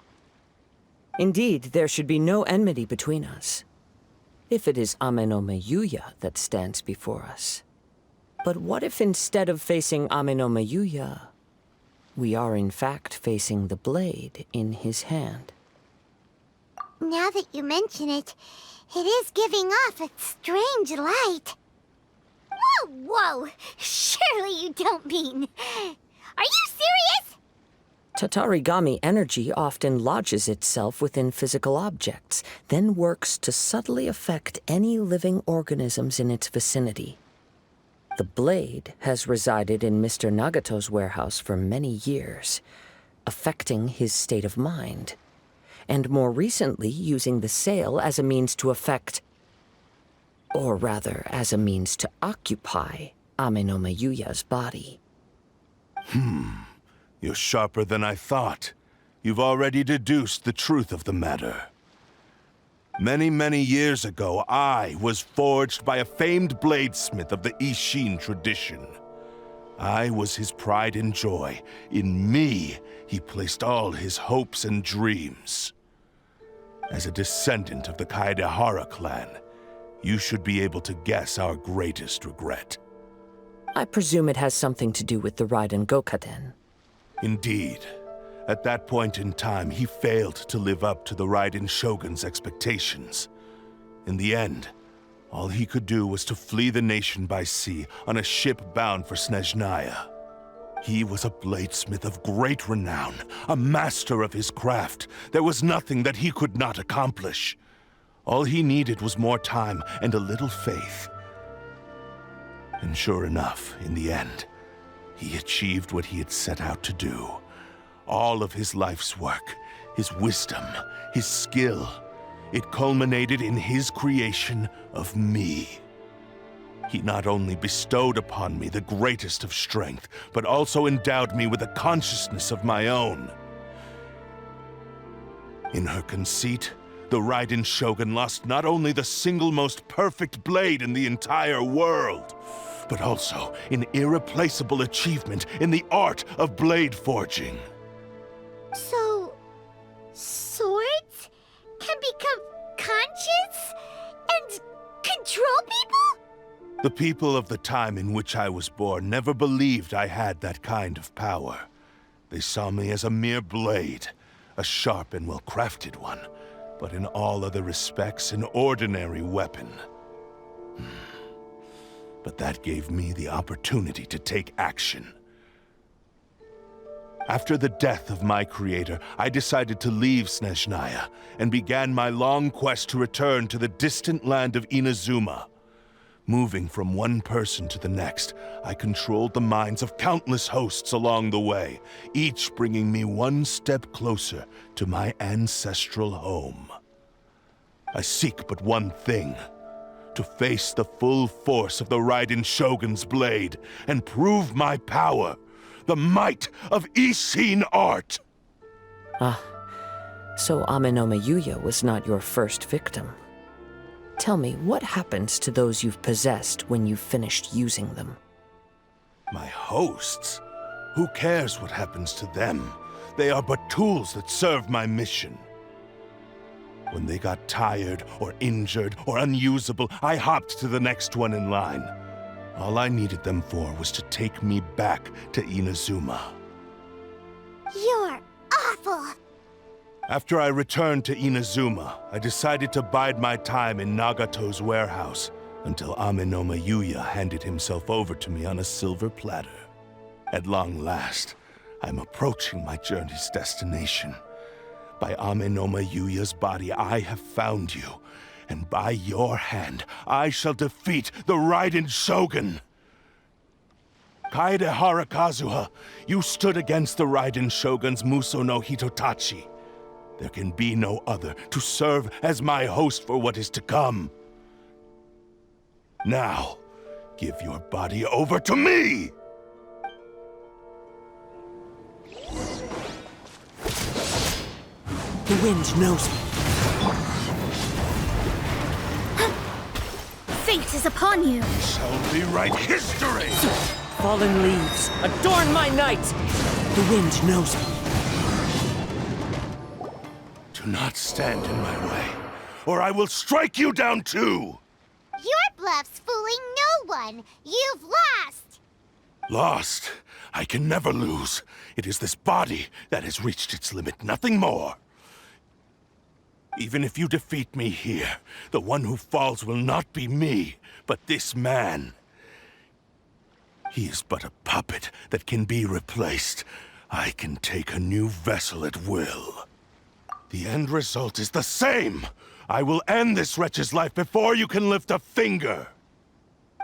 Speaker 4: Indeed, there should be no enmity between us. If it is Ame no Miyuya that stands before us. But what if instead of facing Ame no Miyuya, we are in fact facing the blade in his hand?
Speaker 1: Now that you mention it, it is giving off a strange light. Whoa, whoa! Surely you don't mean... Are you serious?
Speaker 4: Tatarigami energy often lodges itself within physical objects, then works to subtly affect any living organisms in its vicinity. The blade has resided in Mr. Nagato's warehouse for many years, affecting his state of mind, and more recently using the sale as a means to affect, or rather as a means to occupy, Ame no Miyuya's body.
Speaker 2: You're sharper than I thought. You've already deduced the truth of the matter. Many, many years ago, I was forged by a famed bladesmith of the Ishin tradition. I was his pride and joy. In me, he placed all his hopes and dreams. As a descendant of the Kaedehara clan, you should be able to guess our greatest regret.
Speaker 4: I presume it has something to do with the Raiden Gokaden.
Speaker 2: Indeed. At that point in time, he failed to live up to the Raiden Shogun's expectations. In the end, all he could do was to flee the nation by sea on a ship bound for Snezhnaya. He was a bladesmith of great renown, a master of his craft. There was nothing that he could not accomplish. All he needed was more time and a little faith. And sure enough, in the end, he achieved what he had set out to do. All of his life's work, his wisdom, his skill, it culminated in his creation of me. He not only bestowed upon me the greatest of strength, but also endowed me with a consciousness of my own. In her conceit, the Raiden Shogun lost not only the single most perfect blade in the entire world, but also an irreplaceable achievement in the art of blade forging.
Speaker 1: So... swords can become conscious and control people?
Speaker 2: The people of the time in which I was born never believed I had that kind of power. They saw me as a mere blade, a sharp and well-crafted one, but in all other respects an ordinary weapon. But that gave me the opportunity to take action. After the death of my creator, I decided to leave Snezhnaya and began my long quest to return to the distant land of Inazuma. Moving from one person to the next, I controlled the minds of countless hosts along the way, each bringing me one step closer to my ancestral home. I seek but one thing: to face the full force of the Raiden Shogun's blade and prove my power, the might of Ishin art!
Speaker 4: So Ame no Miyuya was not your first victim. Tell me, what happens to those you've possessed when you've finished using them?
Speaker 2: My hosts? Who cares what happens to them? They are but tools that serve my mission. When they got tired, or injured, or unusable, I hopped to the next one in line. All I needed them for was to take me back to Inazuma.
Speaker 1: You're awful!
Speaker 2: After I returned to Inazuma, I decided to bide my time in Nagato's warehouse until Ame no Miyuya handed himself over to me on a silver platter. At long last, I'm approaching my journey's destination. By Ame no Miyuya's body, I have found you, and by your hand, I shall defeat the Raiden Shogun! Kaedehara Kazuha, you stood against the Raiden Shogun's Muso no Hitotachi. There can be no other to serve as my host for what is to come. Now, give your body over to me!
Speaker 4: The wind knows me.
Speaker 1: Fate is upon you!
Speaker 2: We shall rewrite history!
Speaker 4: Fallen leaves, adorn my night! The wind knows me.
Speaker 2: Do not stand in my way, or I will strike you down too!
Speaker 1: Your bluff's fooling no one. You've lost.
Speaker 2: Lost? I can never lose. It is this body that has reached its limit, nothing more. Even if you defeat me here, the one who falls will not be me, but this man. He is but a puppet that can be replaced. I can take a new vessel at will. The end result is the same! I will end this wretch's life before you can lift a finger!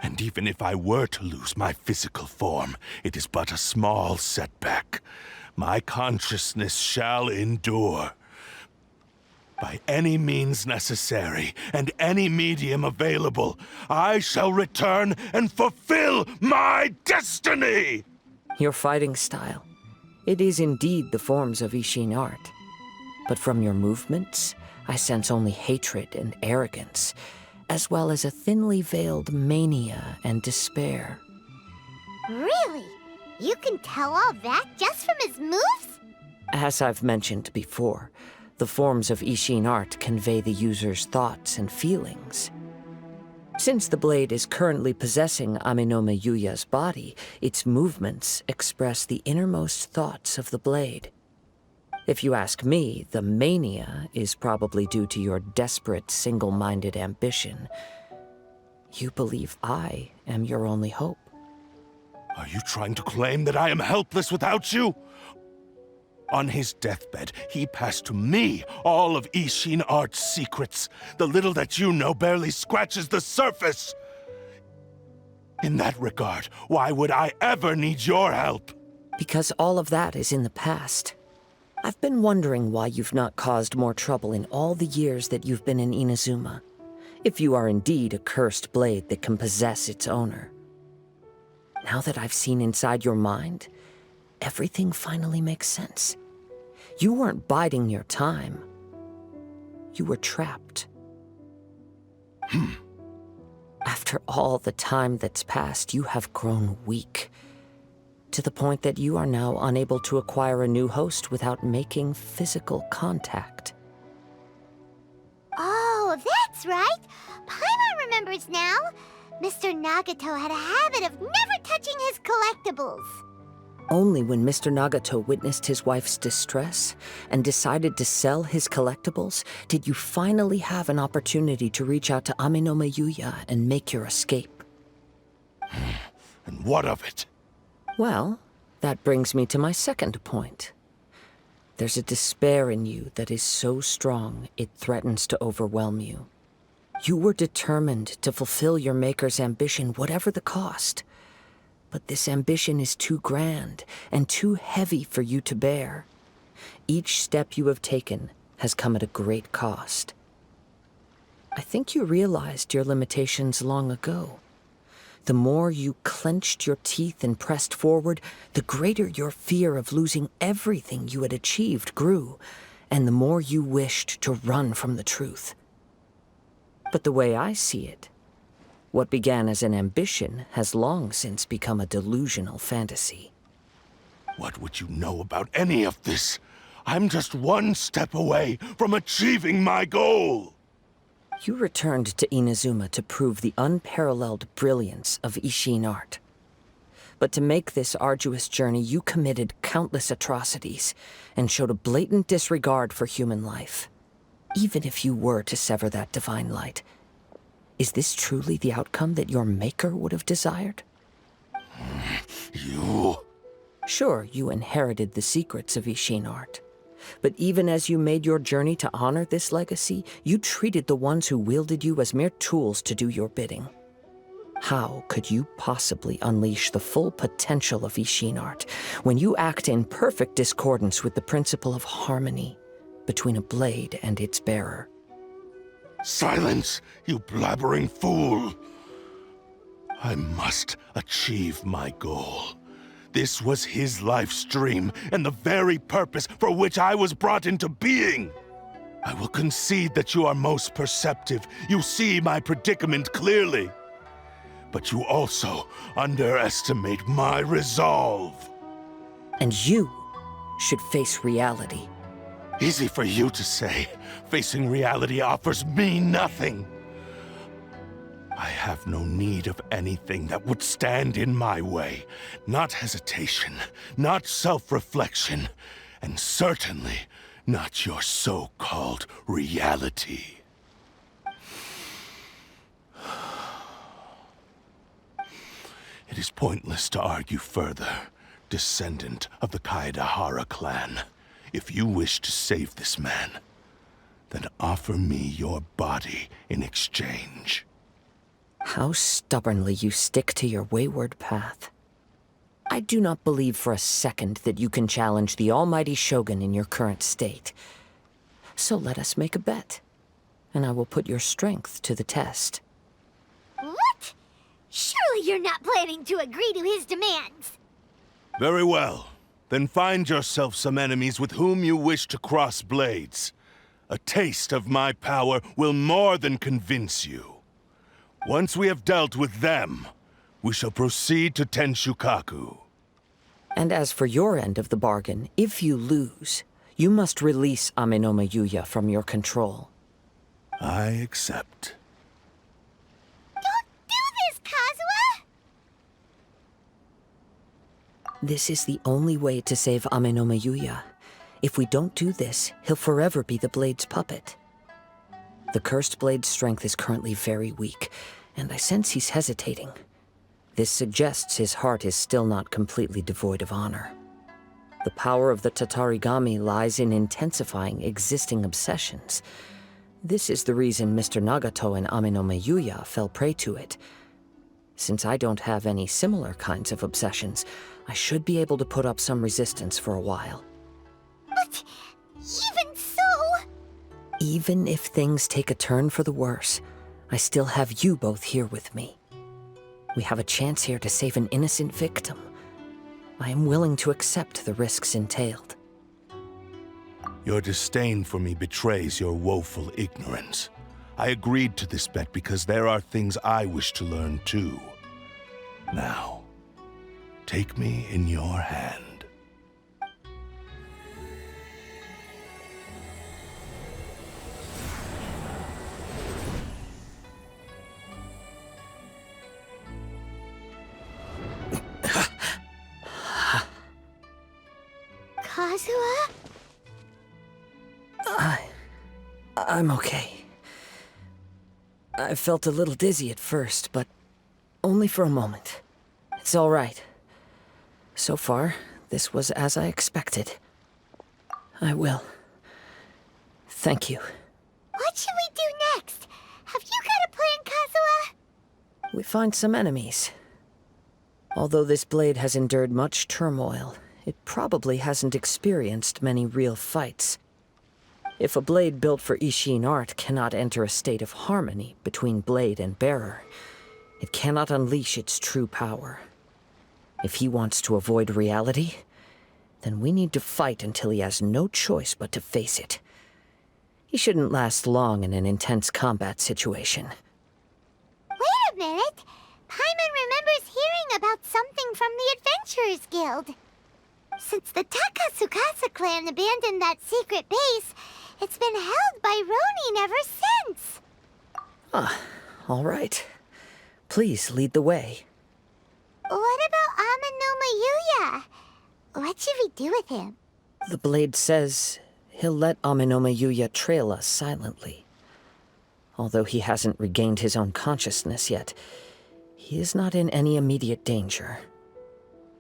Speaker 2: And even if I were to lose my physical form, it is but a small setback. My consciousness shall endure. By any means necessary, and any medium available, I shall return and fulfill my destiny!
Speaker 4: Your fighting style. It is indeed the forms of Ishin art. But from your movements, I sense only hatred and arrogance, as well as a thinly veiled mania and despair.
Speaker 1: Really? You can tell all that just from his moves?
Speaker 4: As I've mentioned before, the forms of Ishin art convey the user's thoughts and feelings. Since the blade is currently possessing Aminome Yuya's body, its movements express the innermost thoughts of the blade. If you ask me, the mania is probably due to your desperate, single-minded ambition. You believe I am your only hope.
Speaker 2: Are you trying to claim that I am helpless without you? On his deathbed, he passed to me all of Ishin art's secrets. The little that you know barely scratches the surface. In that regard, why would I ever need your help?
Speaker 4: Because all of that is in the past. I've been wondering why you've not caused more trouble in all the years that you've been in Inazuma. If you are indeed a cursed blade that can possess its owner. Now that I've seen inside your mind, everything finally makes sense. You weren't biding your time. You were trapped. After all the time that's passed, you have grown weak. To the point that you are now unable to acquire a new host without making physical contact.
Speaker 1: Oh, that's right. Paimon remembers now. Mr. Nagato had a habit of never touching his collectibles.
Speaker 4: Only when Mr. Nagato witnessed his wife's distress and decided to sell his collectibles did you finally have an opportunity to reach out to Aminome Yuya and make your escape.
Speaker 2: And what of it?
Speaker 4: Well, that brings me to my second point. There's a despair in you that is so strong it threatens to overwhelm you. You were determined to fulfill your maker's ambition, whatever the cost. But this ambition is too grand and too heavy for you to bear. Each step you have taken has come at a great cost. I think you realized your limitations long ago. The more you clenched your teeth and pressed forward, the greater your fear of losing everything you had achieved grew, and the more you wished to run from the truth. But the way I see it, what began as an ambition has long since become a delusional fantasy.
Speaker 2: What would you know about any of this? I'm just one step away from achieving my goal!
Speaker 4: You returned to Inazuma to prove the unparalleled brilliance of Ishin art. But to make this arduous journey, you committed countless atrocities and showed a blatant disregard for human life. Even if you were to sever that divine light, is this truly the outcome that your maker would have desired?
Speaker 2: You...
Speaker 4: Sure, you inherited the secrets of Ishin art. But even as you made your journey to honor this legacy, you treated the ones who wielded you as mere tools to do your bidding. How could you possibly unleash the full potential of Ishin art when you act in perfect discordance with the principle of harmony between a blade and its bearer?
Speaker 2: Silence, you blabbering fool! I must achieve my goal. This was his life's dream, and the very purpose for which I was brought into being. I will concede that you are most perceptive. You see my predicament clearly. But you also underestimate my resolve.
Speaker 4: And you should face reality.
Speaker 2: Easy for you to say. Facing reality offers me nothing. I have no need of anything that would stand in my way. Not hesitation, not self-reflection, and certainly not your so-called reality. It is pointless to argue further, descendant of the Kaedahara clan. If you wish to save this man, then offer me your body in exchange.
Speaker 4: How stubbornly you stick to your wayward path. I do not believe for a second that you can challenge the almighty Shogun in your current state. So let us make a bet, and I will put your strength to the test.
Speaker 1: What? Surely you're not planning to agree to his demands.
Speaker 2: Very well. Then find yourself some enemies with whom you wish to cross blades. A taste of my power will more than convince you. Once we have dealt with them, we shall proceed to Tenshukaku.
Speaker 4: And as for your end of the bargain, if you lose, you must release Amenoma Yuya from your control.
Speaker 2: I accept.
Speaker 1: Don't do this, Kazuha!
Speaker 4: This is the only way to save Amenoma Yuya. If we don't do this, he'll forever be the Blade's puppet. The Cursed Blade's strength is currently very weak, and I sense he's hesitating. This suggests his heart is still not completely devoid of honor. The power of the Tatarigami lies in intensifying existing obsessions. This is the reason Mr. Nagato and Amenoma Yuya fell prey to it. Since I don't have any similar kinds of obsessions, I should be able to put up some resistance for a while.
Speaker 1: But even so...
Speaker 4: Even if things take a turn for the worse, I still have you both here with me. We have a chance here to save an innocent victim. I am willing to accept the risks entailed.
Speaker 2: Your disdain for me betrays your woeful ignorance. I agreed to this bet because there are things I wish to learn too. Now, take me in your hand.
Speaker 1: Kazuha?
Speaker 4: I'm okay. I felt a little dizzy at first, but only for a moment. It's all right. So far, this was as I expected. I will. Thank you.
Speaker 1: What should we do next? Have you got a plan, Kazuha?
Speaker 4: We find some enemies. Although this blade has endured much turmoil, it probably hasn't experienced many real fights. If a blade built for Ishin art cannot enter a state of harmony between blade and bearer, it cannot unleash its true power. If he wants to avoid reality, then we need to fight until he has no choice but to face it. He shouldn't last long in an intense combat situation.
Speaker 1: Wait a minute! Paimon remembers hearing about something from the Adventurers Guild. Since the Takatsukasa clan abandoned that secret base, it's been held by Ronin ever since.
Speaker 4: Ah, all right. Please lead the way.
Speaker 1: What about Amenoma Yuya? What should we do with him?
Speaker 4: The blade says he'll let Amenoma Yuya trail us silently. Although he hasn't regained his own consciousness yet, he is not in any immediate danger.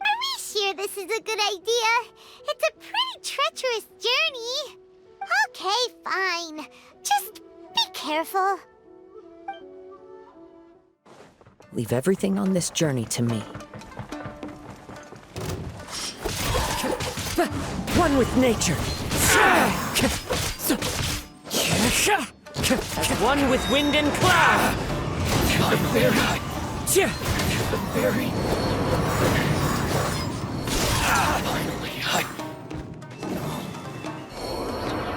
Speaker 1: Are we sure this is a good idea? It's a pretty treacherous journey. Okay, fine. Just be careful.
Speaker 4: Leave everything on this journey to me. One with nature.
Speaker 9: As one with wind and cloud!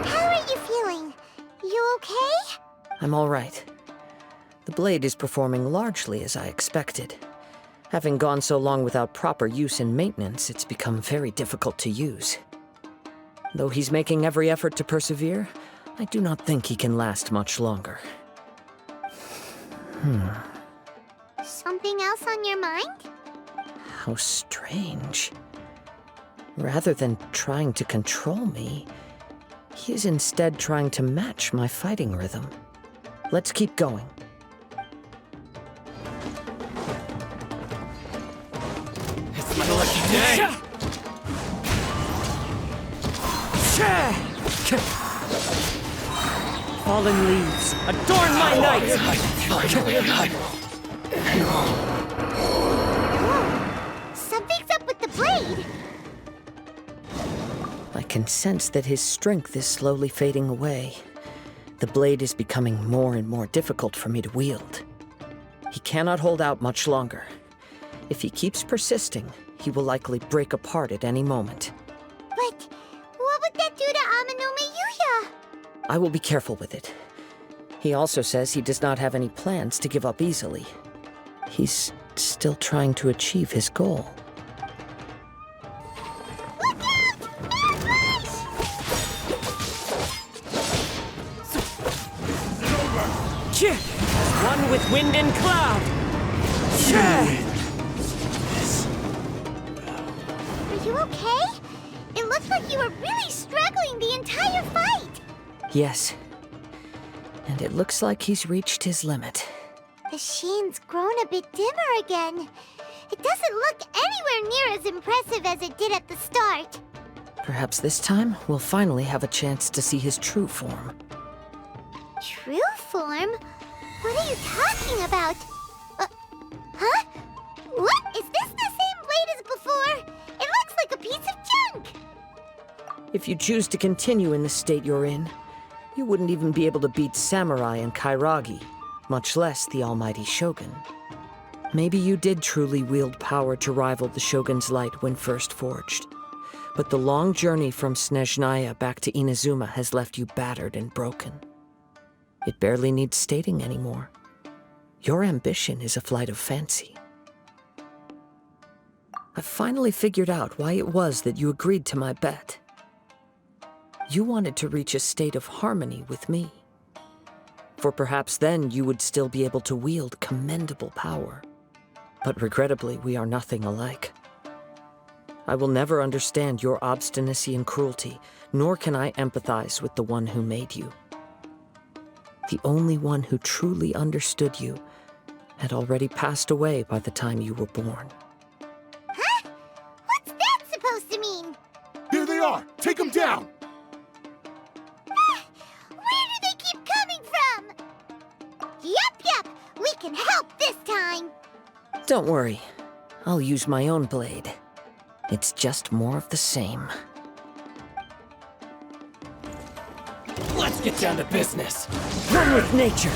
Speaker 1: How are you feeling? You okay?
Speaker 4: I'm all right. The blade is performing largely as I expected. Having gone so long without proper use and maintenance, it's become very difficult to use. Though he's making every effort to persevere, I do not think he can last much longer.
Speaker 1: Something else on your mind?
Speaker 4: How strange. Rather than trying to control me, he is instead trying to match my fighting rhythm. Let's keep going.
Speaker 9: It's my lucky day! Fallen leaves, adorn my night!
Speaker 1: Something's up with the blade!
Speaker 4: I can sense that his strength is slowly fading away. The blade is becoming more and more difficult for me to wield. He cannot hold out much longer. If he keeps persisting, he will likely break apart at any moment.
Speaker 1: But what would that do to Amanome Yuya?
Speaker 4: I will be careful with it. He also says he does not have any plans to give up easily. He's still trying to achieve his goal.
Speaker 1: Look out! Ambush!
Speaker 9: One with wind and cloud!
Speaker 1: Are you okay? It looked like you were really struggling the entire fight!
Speaker 4: Yes. And it looks like he's reached his limit.
Speaker 1: The sheen's grown a bit dimmer again. It doesn't look anywhere near as impressive as it did at the start.
Speaker 4: Perhaps this time, we'll finally have a chance to see his true form.
Speaker 1: True form? What are you talking about? Huh? What? Is this the same blade as before? It looks like a piece of junk!
Speaker 4: If you choose to continue in the state you're in, you wouldn't even be able to beat Samurai and Kairagi, much less the almighty Shogun. Maybe you did truly wield power to rival the Shogun's light when first forged. But the long journey from Snezhnaya back to Inazuma has left you battered and broken. It barely needs stating anymore. Your ambition is a flight of fancy. I've finally figured out why it was that you agreed to my bet. You wanted to reach a state of harmony with me. For perhaps then you would still be able to wield commendable power. But regrettably, we are nothing alike. I will never understand your obstinacy and cruelty, nor can I empathize with the one who made you. The only one who truly understood you had already passed away by the time you were born.
Speaker 1: Huh? What's that supposed to mean?
Speaker 2: Here they are! Take them down!
Speaker 1: Where do they keep coming from? Yup, we can help this time.
Speaker 4: Don't worry. I'll use my own blade. It's just more of the same.
Speaker 9: Let's get down to business!
Speaker 4: Run with nature!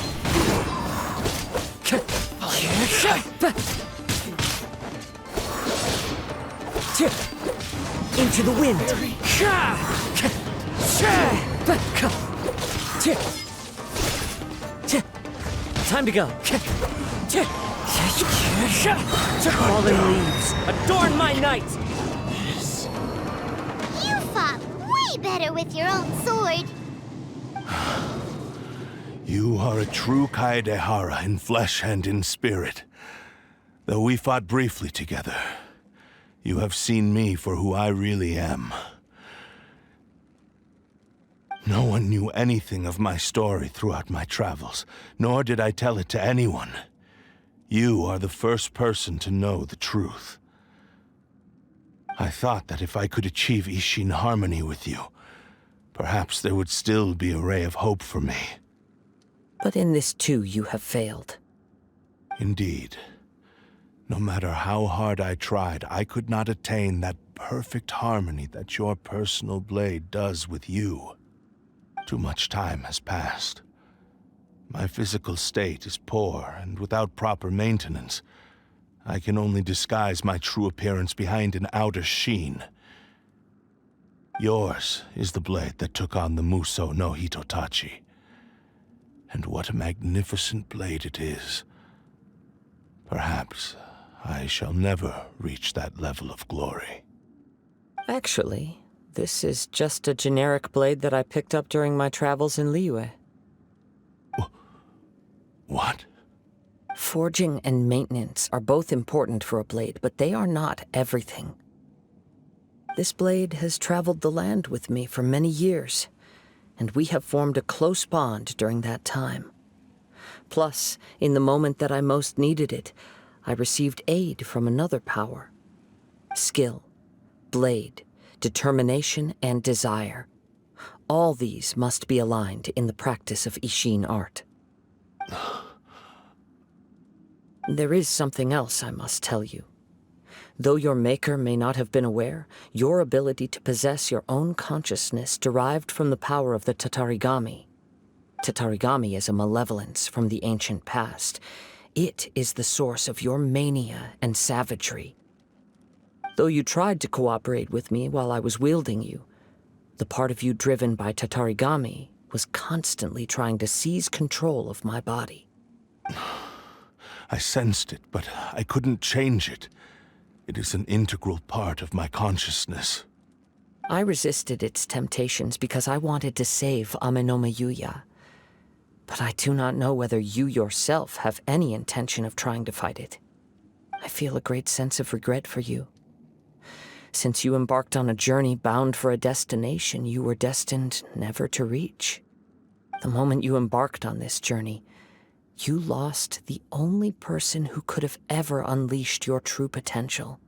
Speaker 4: Into the wind! Time to go!
Speaker 9: Fallen leaves, adorn my night!
Speaker 1: You fought way better with your own sword.
Speaker 2: You are a true Kaedehara in flesh and in spirit. Though we fought briefly together, you have seen me for who I really am. No one knew anything of my story throughout my travels, nor did I tell it to anyone. You are the first person to know the truth. I thought that if I could achieve Ishin harmony with you, perhaps there would still be a ray of hope for me.
Speaker 4: But in this too, you have failed.
Speaker 2: Indeed. No matter how hard I tried, I could not attain that perfect harmony that your personal blade does with you. Too much time has passed. My physical state is poor, and without proper maintenance, I can only disguise my true appearance behind an outer sheen. Yours is the blade that took on the Muso no Hitotachi. And what a magnificent blade it is. Perhaps I shall never reach that level of glory.
Speaker 4: Actually, This is just a generic blade that I picked up during my travels in Liyue.
Speaker 2: What?
Speaker 4: Forging and maintenance are both important for a blade, but they are not everything. This blade has traveled the land with me for many years, and we have formed a close bond during that time. Plus, in the moment that I most needed it, I received aid from another power. Skill, blade, determination, and desire. All these must be aligned in the practice of Ishin art. There is something else I must tell you. Though your maker may not have been aware, your ability to possess your own consciousness derived from the power of the Tatarigami. Tatarigami is a malevolence from the ancient past. It is the source of your mania and savagery. Though you tried to cooperate with me while I was wielding you, the part of you driven by Tatarigami was constantly trying to seize control of my body.
Speaker 2: I sensed it, but I couldn't change it. It is an integral part of my consciousness.
Speaker 4: I resisted its temptations because I wanted to save Amenoma Yuya. But I do not know whether you yourself have any intention of trying to fight it. I feel a great sense of regret for you. Since you embarked on a journey bound for a destination you were destined never to reach. The moment you embarked on this journey, you lost the only person who could have ever unleashed your true potential.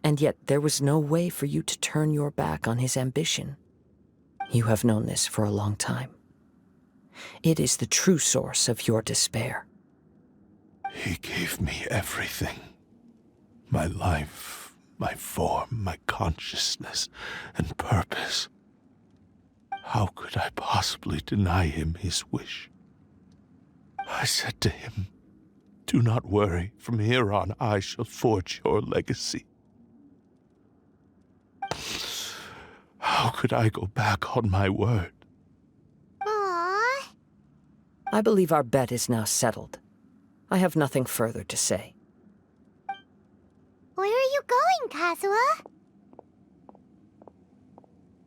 Speaker 4: And yet there was no way for you to turn your back on his ambition. You have known this for a long time. It is the true source of your despair.
Speaker 2: He gave me everything. My life, my form, my consciousness, and purpose. How could I possibly deny him his wish? I said to him, "Do not worry, from here on I shall forge your legacy." How could I go back on my word?
Speaker 1: Aww.
Speaker 4: I believe our bet is now settled. I have nothing further to say.
Speaker 1: Where are you going, Kazuha?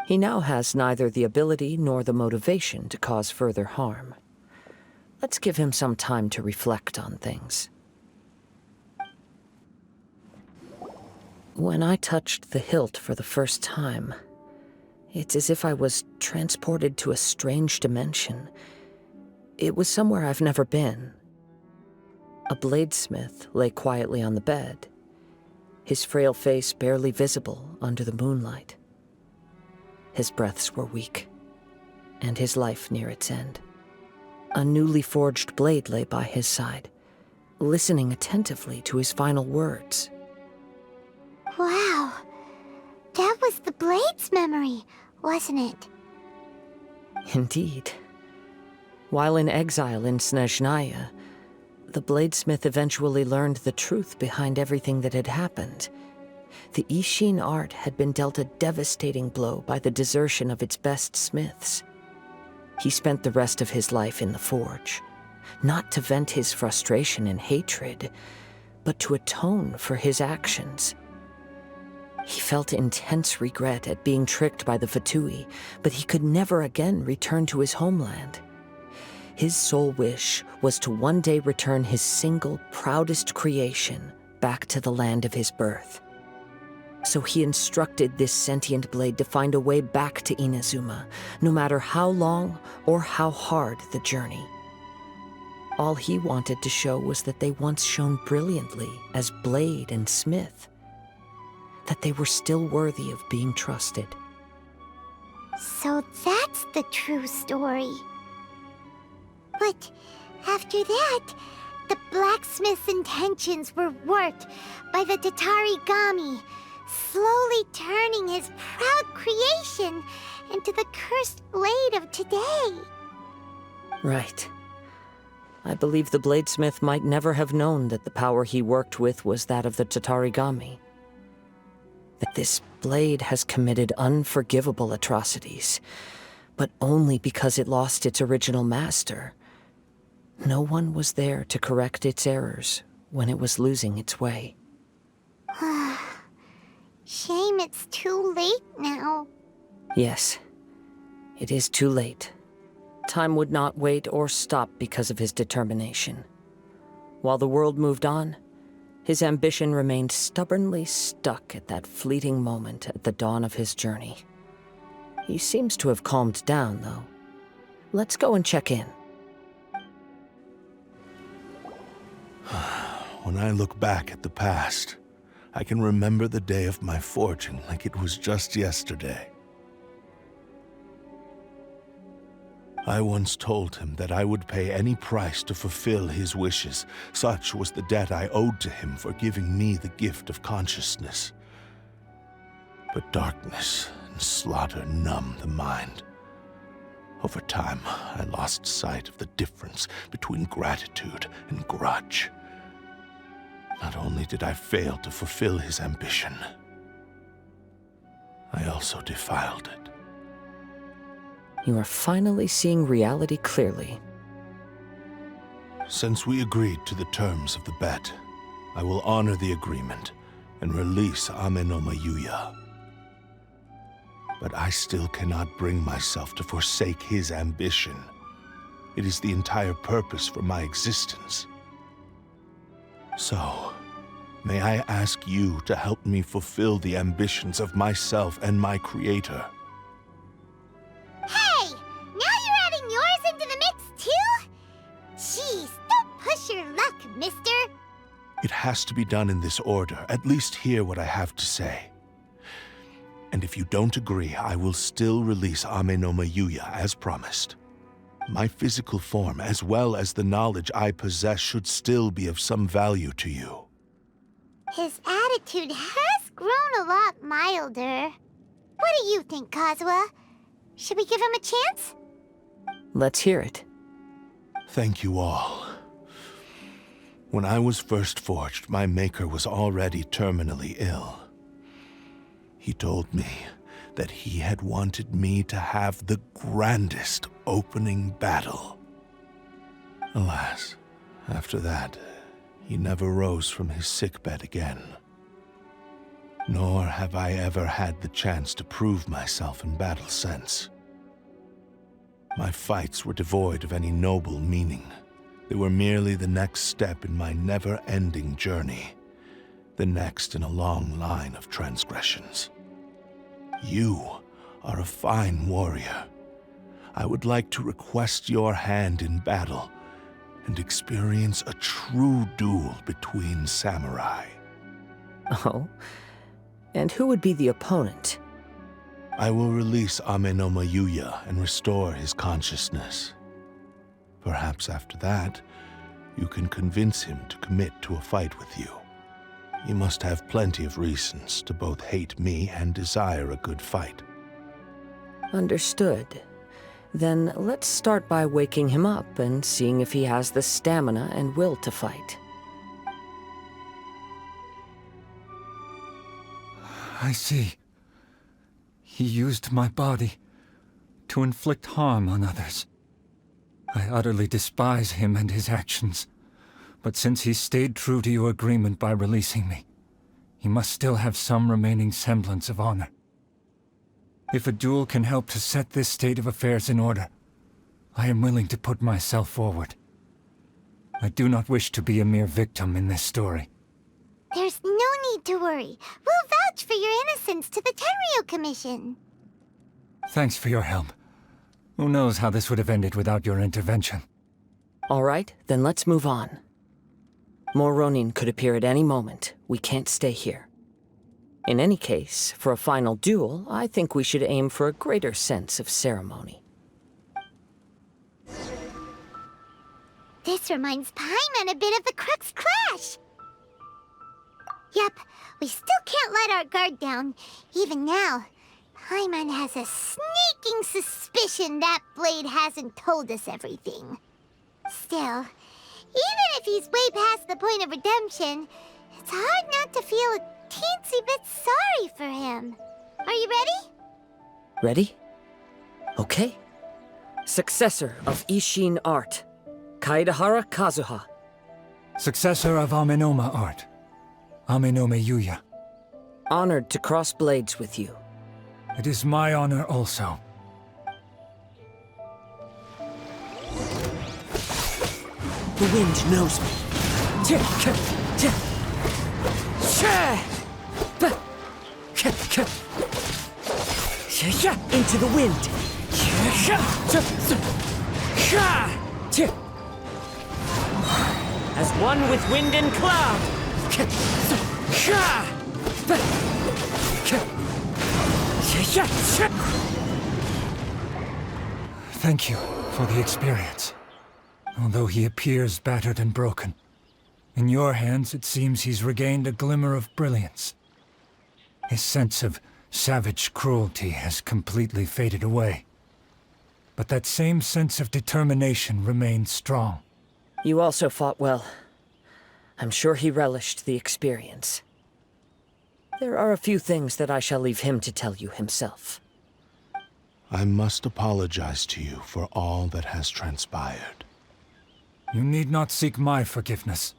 Speaker 4: He now has neither the ability nor the motivation to cause further harm. Let's give him some time to reflect on things. When I touched the hilt for the first time, it's as if I was transported to a strange dimension. It was somewhere I've never been. A bladesmith lay quietly on the bed, his frail face barely visible under the moonlight. His breaths were weak, and his life near its end. A newly forged blade lay by his side, listening attentively to his final words.
Speaker 1: Wow. That was the blade's memory, wasn't it?
Speaker 4: Indeed. While in exile in Snezhnaya, the bladesmith eventually learned the truth behind everything that had happened. The Ishin art had been dealt a devastating blow by the desertion of its best smiths. He spent the rest of his life in the forge, not to vent his frustration and hatred, but to atone for his actions. He felt intense regret at being tricked by the Fatui, but he could never again return to his homeland. His sole wish was to one day return his single, proudest creation back to the land of his birth. So he instructed this sentient blade to find a way back to Inazuma, no matter how long or how hard the journey. All he wanted to show was that they once shone brilliantly as blade and smith, that they were still worthy of being trusted.
Speaker 1: So that's the true story. But after that, the blacksmith's intentions were warped by the Tatarigami, slowly turning his proud creation into the cursed blade of today.
Speaker 4: Right. I believe the bladesmith might never have known that the power he worked with was that of the Tatarigami. That this blade has committed unforgivable atrocities, but only because it lost its original master. No one was there to correct its errors when it was losing its way.
Speaker 1: Shame it's too late now.
Speaker 4: Yes, it is too late. Time would not wait or stop because of his determination. While the world moved on, his ambition remained stubbornly stuck at that fleeting moment at the dawn of his journey. He seems to have calmed down, though. Let's go and check in.
Speaker 2: When I look back at the past, I can remember the day of my forging like it was just yesterday. I once told him that I would pay any price to fulfill his wishes. Such was the debt I owed to him for giving me the gift of consciousness. But darkness and slaughter numb the mind. Over time, I lost sight of the difference between gratitude and grudge. Not only did I fail to fulfill his ambition, I also defiled it.
Speaker 4: You are finally seeing reality clearly.
Speaker 2: Since we agreed to the terms of the bet, I will honor the agreement and release Amenoma Yuya. But I still cannot bring myself to forsake his ambition. It is the entire purpose for my existence. So, may I ask you to help me fulfill the ambitions of myself and my creator?
Speaker 1: Hey! Now you're adding yours into the mix, too? Jeez, don't push your luck, mister.
Speaker 2: It has to be done in this order. At least hear what I have to say. And if you don't agree, I will still release Amenoma Yuya as promised. My physical form, as well as the knowledge I possess, should still be of some value to you.
Speaker 1: His attitude has grown a lot milder. What do you think, Kazuha? Should we give him a chance?
Speaker 4: Let's hear it.
Speaker 2: Thank you all. When I was first forged, my maker was already terminally ill. He told me that he had wanted me to have the grandest opening battle. Alas, after that, he never rose from his sickbed again. Nor have I ever had the chance to prove myself in battle since. My fights were devoid of any noble meaning. They were merely the next step in my never-ending journey. The next in a long line of transgressions. You are a fine warrior. I would like to request your hand in battle and experience a true duel between samurai.
Speaker 4: Oh? And who would be the opponent?
Speaker 2: I will release Amenoma Yuya and restore his consciousness. Perhaps after that, you can convince him to commit to a fight with you. You must have plenty of reasons to both hate me and desire a good fight.
Speaker 4: Understood. Then let's start by waking him up and seeing if he has the stamina and will to fight.
Speaker 6: I see. He used my body to inflict harm on others. I utterly despise him and his actions. But since he stayed true to your agreement by releasing me, he must still have some remaining semblance of honor. If a duel can help to set this state of affairs in order, I am willing to put myself forward. I do not wish to be a mere victim in this story.
Speaker 1: There's no need to worry. We'll vouch for your innocence to the Tenryo Commission.
Speaker 6: Thanks for your help. Who knows how this would have ended without your intervention.
Speaker 4: All right, then let's move on. More Ronin could appear at any moment. We can't stay here. In any case, for a final duel, I think we should aim for a greater sense of ceremony.
Speaker 1: This reminds Paimon a bit of the Crux Clash. Yep, we still can't let our guard down. Even now, Paimon has a sneaking suspicion that Blade hasn't told us everything. Still, even if he's way past the point of redemption, it's hard not to feel a teensy bit sorry for him. Are you ready?
Speaker 4: Ready? Okay. Successor of Ishin Art, Kaedahara Kazuha.
Speaker 6: Successor of Amenoma Art, Amenoma Yuya.
Speaker 4: Honored to cross blades with you.
Speaker 6: It is my honor also.
Speaker 4: The wind knows me. Into the wind.
Speaker 9: As one with wind and cloud.
Speaker 6: Thank you for the experience. Although he appears battered and broken, in your hands it seems he's regained a glimmer of brilliance. His sense of savage cruelty has completely faded away. But that same sense of determination remains strong.
Speaker 4: You also fought well. I'm sure he relished the experience. There are a few things that I shall leave him to tell you himself.
Speaker 2: I must apologize to you for all that has transpired.
Speaker 6: You need not seek my forgiveness,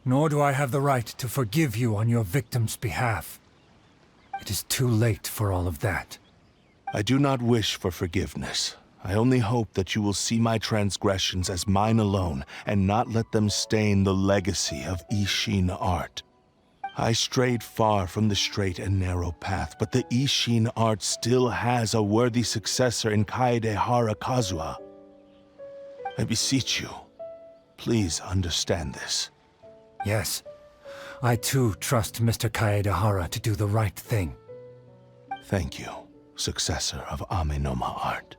Speaker 6: nor do I have the right to forgive you on your victim's behalf. It is too late for all of that.
Speaker 2: I do not wish for forgiveness. I only hope that you will see my transgressions as mine alone and not let them stain the legacy of Ishin art. I strayed far from the straight and narrow path, but the Ishin art still has a worthy successor in Kaedehara Kazuha. I beseech you, please understand this.
Speaker 6: Yes, I too trust Mr. Kaedehara to do the right thing.
Speaker 2: Thank you, successor of Amenoma art.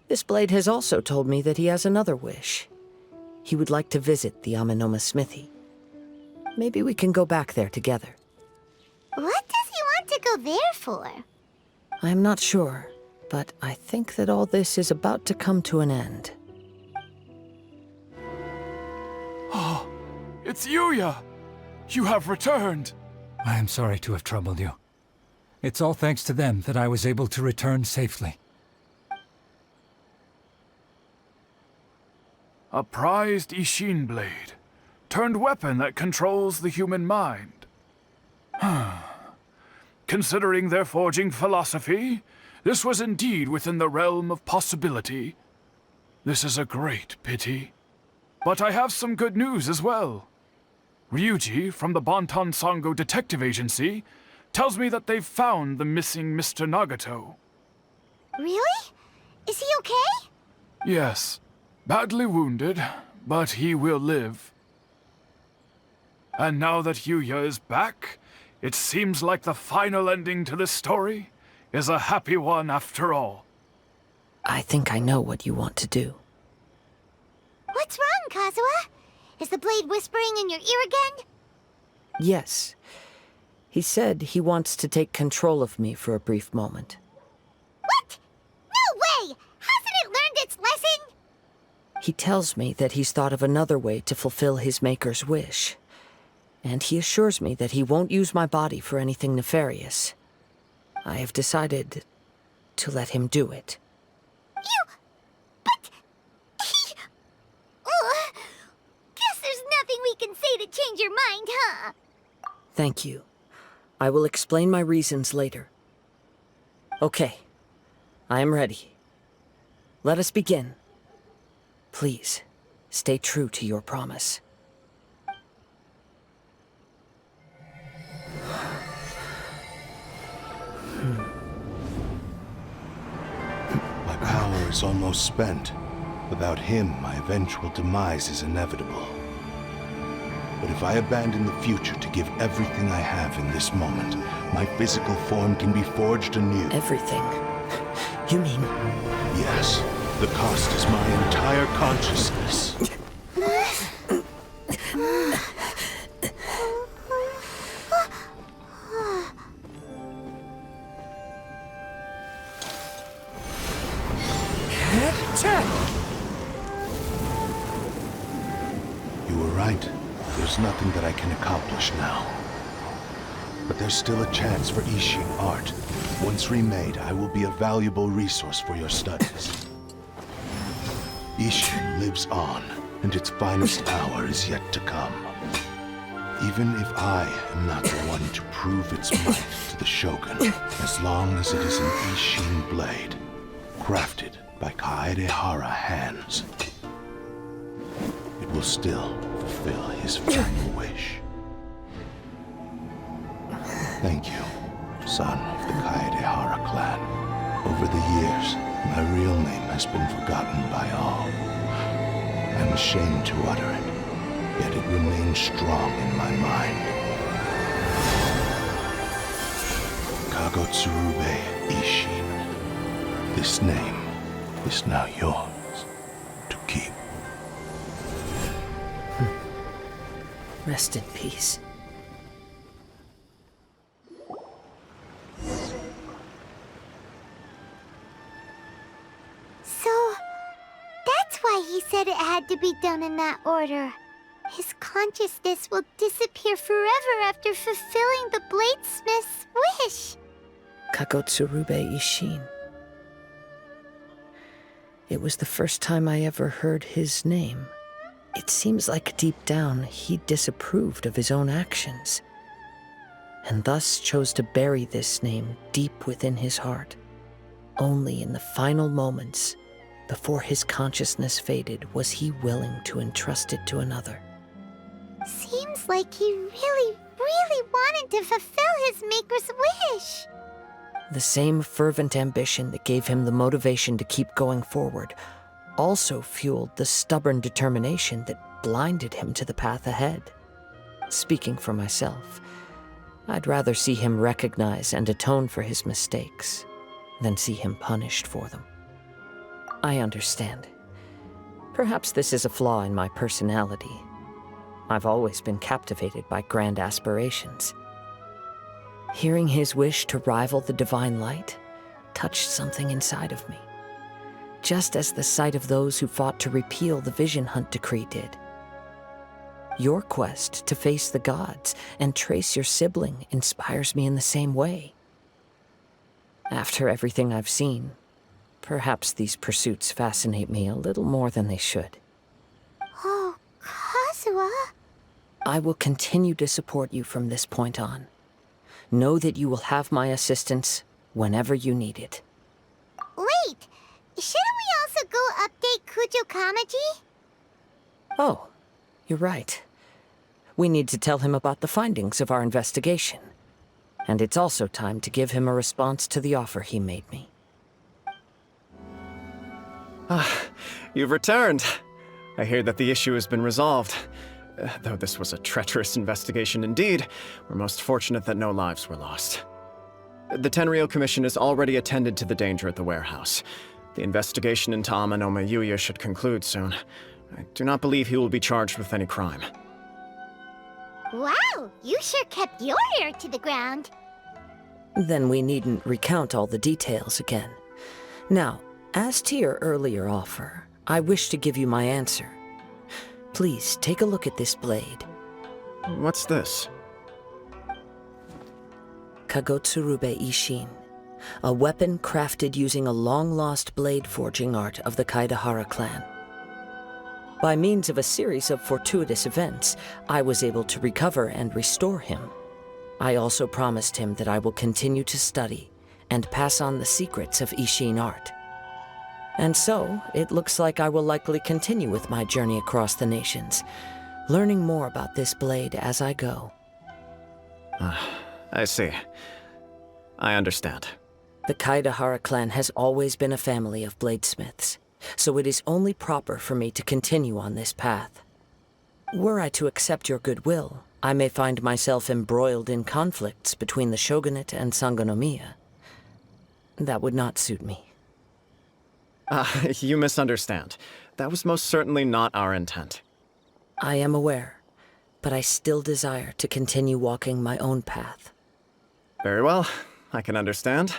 Speaker 4: This blade has also told me that he has another wish. He would like to visit the Amenoma smithy. Maybe we can go back there together.
Speaker 1: What does he want to go there for?
Speaker 4: I'm not sure, but I think that all this is about to come to an end.
Speaker 7: Oh, it's Yuya! You have returned!
Speaker 6: I am sorry to have troubled you. It's all thanks to them that I was able to return safely.
Speaker 7: A prized Ishin blade, turned weapon that controls the human mind. Considering their forging philosophy, this was indeed within the realm of possibility. This is a great pity. But I have some good news as well. Ryuji, from the Bonton Sango Detective Agency, tells me that they've found the missing Mr. Nagato.
Speaker 1: Really? Is he okay?
Speaker 7: Yes. Badly wounded, but he will live. And now that Yuya is back, it seems like the final ending to this story is a happy one after all.
Speaker 4: I think I know what you want to do.
Speaker 1: What's wrong, Kazuha? Is the blade whispering in your ear again?
Speaker 4: Yes. He said he wants to take control of me for a brief moment.
Speaker 1: What? No way! Hasn't it learned its lesson?
Speaker 4: He tells me that he's thought of another way to fulfill his maker's wish. And he assures me that he won't use my body for anything nefarious. I have decided to let him do it.
Speaker 1: But... Guess there's nothing we can say to change your mind, huh?
Speaker 4: Thank you. I will explain my reasons later. Okay. I am ready. Let us begin. Please, stay true to your promise.
Speaker 2: My power is almost spent. Without him, my eventual demise is inevitable. But if I abandon the future to give everything I have in this moment, my physical form can be forged anew.
Speaker 4: Everything? You mean...
Speaker 2: Yes. The cost is my entire consciousness. You were right. There's nothing that I can accomplish now. But there's still a chance for Ishin art. Once remade, I will be a valuable resource for your studies. Ishin lives on, and its finest hour is yet to come. Even if I am not the one to prove its might to the Shogun, as long as it is an Ishin blade, crafted by Kaedehara hands, it will still fulfill his final wish. Thank you, son of the Kaedehara clan. Over the years, my real name has been forgotten by all. I'm ashamed to utter it, yet it remains strong in my mind. Kagotsurube Ishin. This name is now yours to keep.
Speaker 4: Rest in peace.
Speaker 1: So, that's why he said it had to be done in that order. His consciousness will disappear forever after fulfilling the bladesmith's wish.
Speaker 4: Kagotsurube Ishin. It was the first time I ever heard his name. It seems like deep down he disapproved of his own actions, and thus chose to bury this name deep within his heart. Only in the final moments, before his consciousness faded, was he willing to entrust it to another.
Speaker 1: Seems like he really wanted to fulfill his maker's wish.
Speaker 4: The same fervent ambition that gave him the motivation to keep going forward also fueled the stubborn determination that blinded him to the path ahead. Speaking for myself, I'd rather see him recognize and atone for his mistakes than see him punished for them. I understand. Perhaps this is a flaw in my personality. I've always been captivated by grand aspirations. Hearing his wish to rival the divine light touched something inside of me, just as the sight of those who fought to repeal the Vision Hunt decree did. Your quest to face the gods and trace your sibling inspires me in the same way. After everything I've seen, perhaps these pursuits fascinate me a little more than they should.
Speaker 1: Oh, Kazuha.
Speaker 4: I will continue to support you from this point on. Know that you will have my assistance whenever you need it.
Speaker 1: Wait, shouldn't we also go update Kujo Kamaji?
Speaker 4: Oh, you're right. We need to tell him about the findings of our investigation. And it's also time to give him a response to the offer he made me.
Speaker 5: You've returned. I hear that the issue has been resolved. Though this was a treacherous investigation indeed, we're most fortunate that no lives were lost. The Tenryou Commission has already attended to the danger at the warehouse. The investigation into Amanoma Yuya should conclude soon. I do not believe he will be charged with any crime.
Speaker 1: Wow, you sure kept your ear to the ground.
Speaker 4: Then we needn't recount all the details again. Now, as to your earlier offer, I wish to give you my answer. Please, take a look at this blade.
Speaker 5: What's this?
Speaker 4: Kagotsurube Ishin, a weapon crafted using a long-lost blade forging art of the Kaedehara clan. By means of a series of fortuitous events, I was able to recover and restore him. I also promised him that I will continue to study and pass on the secrets of Ishin art. And so, it looks like I will likely continue with my journey across the nations, learning more about this blade as I go.
Speaker 5: I see. I understand.
Speaker 4: The Kaedehara clan has always been a family of bladesmiths, so it is only proper for me to continue on this path. Were I to accept your goodwill, I may find myself embroiled in conflicts between the shogunate and Sangonomiya. That would not suit me.
Speaker 5: You misunderstand. That was most certainly not our intent.
Speaker 4: I am aware, but I still desire to continue walking my own path.
Speaker 5: Very well, I can understand.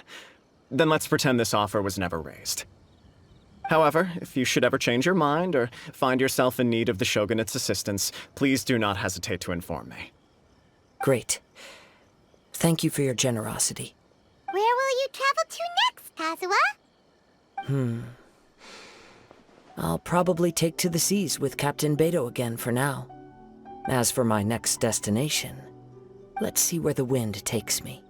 Speaker 5: Then let's pretend this offer was never raised. However, if you should ever change your mind or find yourself in need of the Shogunate's assistance, please do not hesitate to inform me.
Speaker 4: Great. Thank you for your generosity.
Speaker 1: Where will you travel to next, Kazuha?
Speaker 4: I'll probably take to the seas with Captain Beto again for now. As for my next destination, let's see where the wind takes me.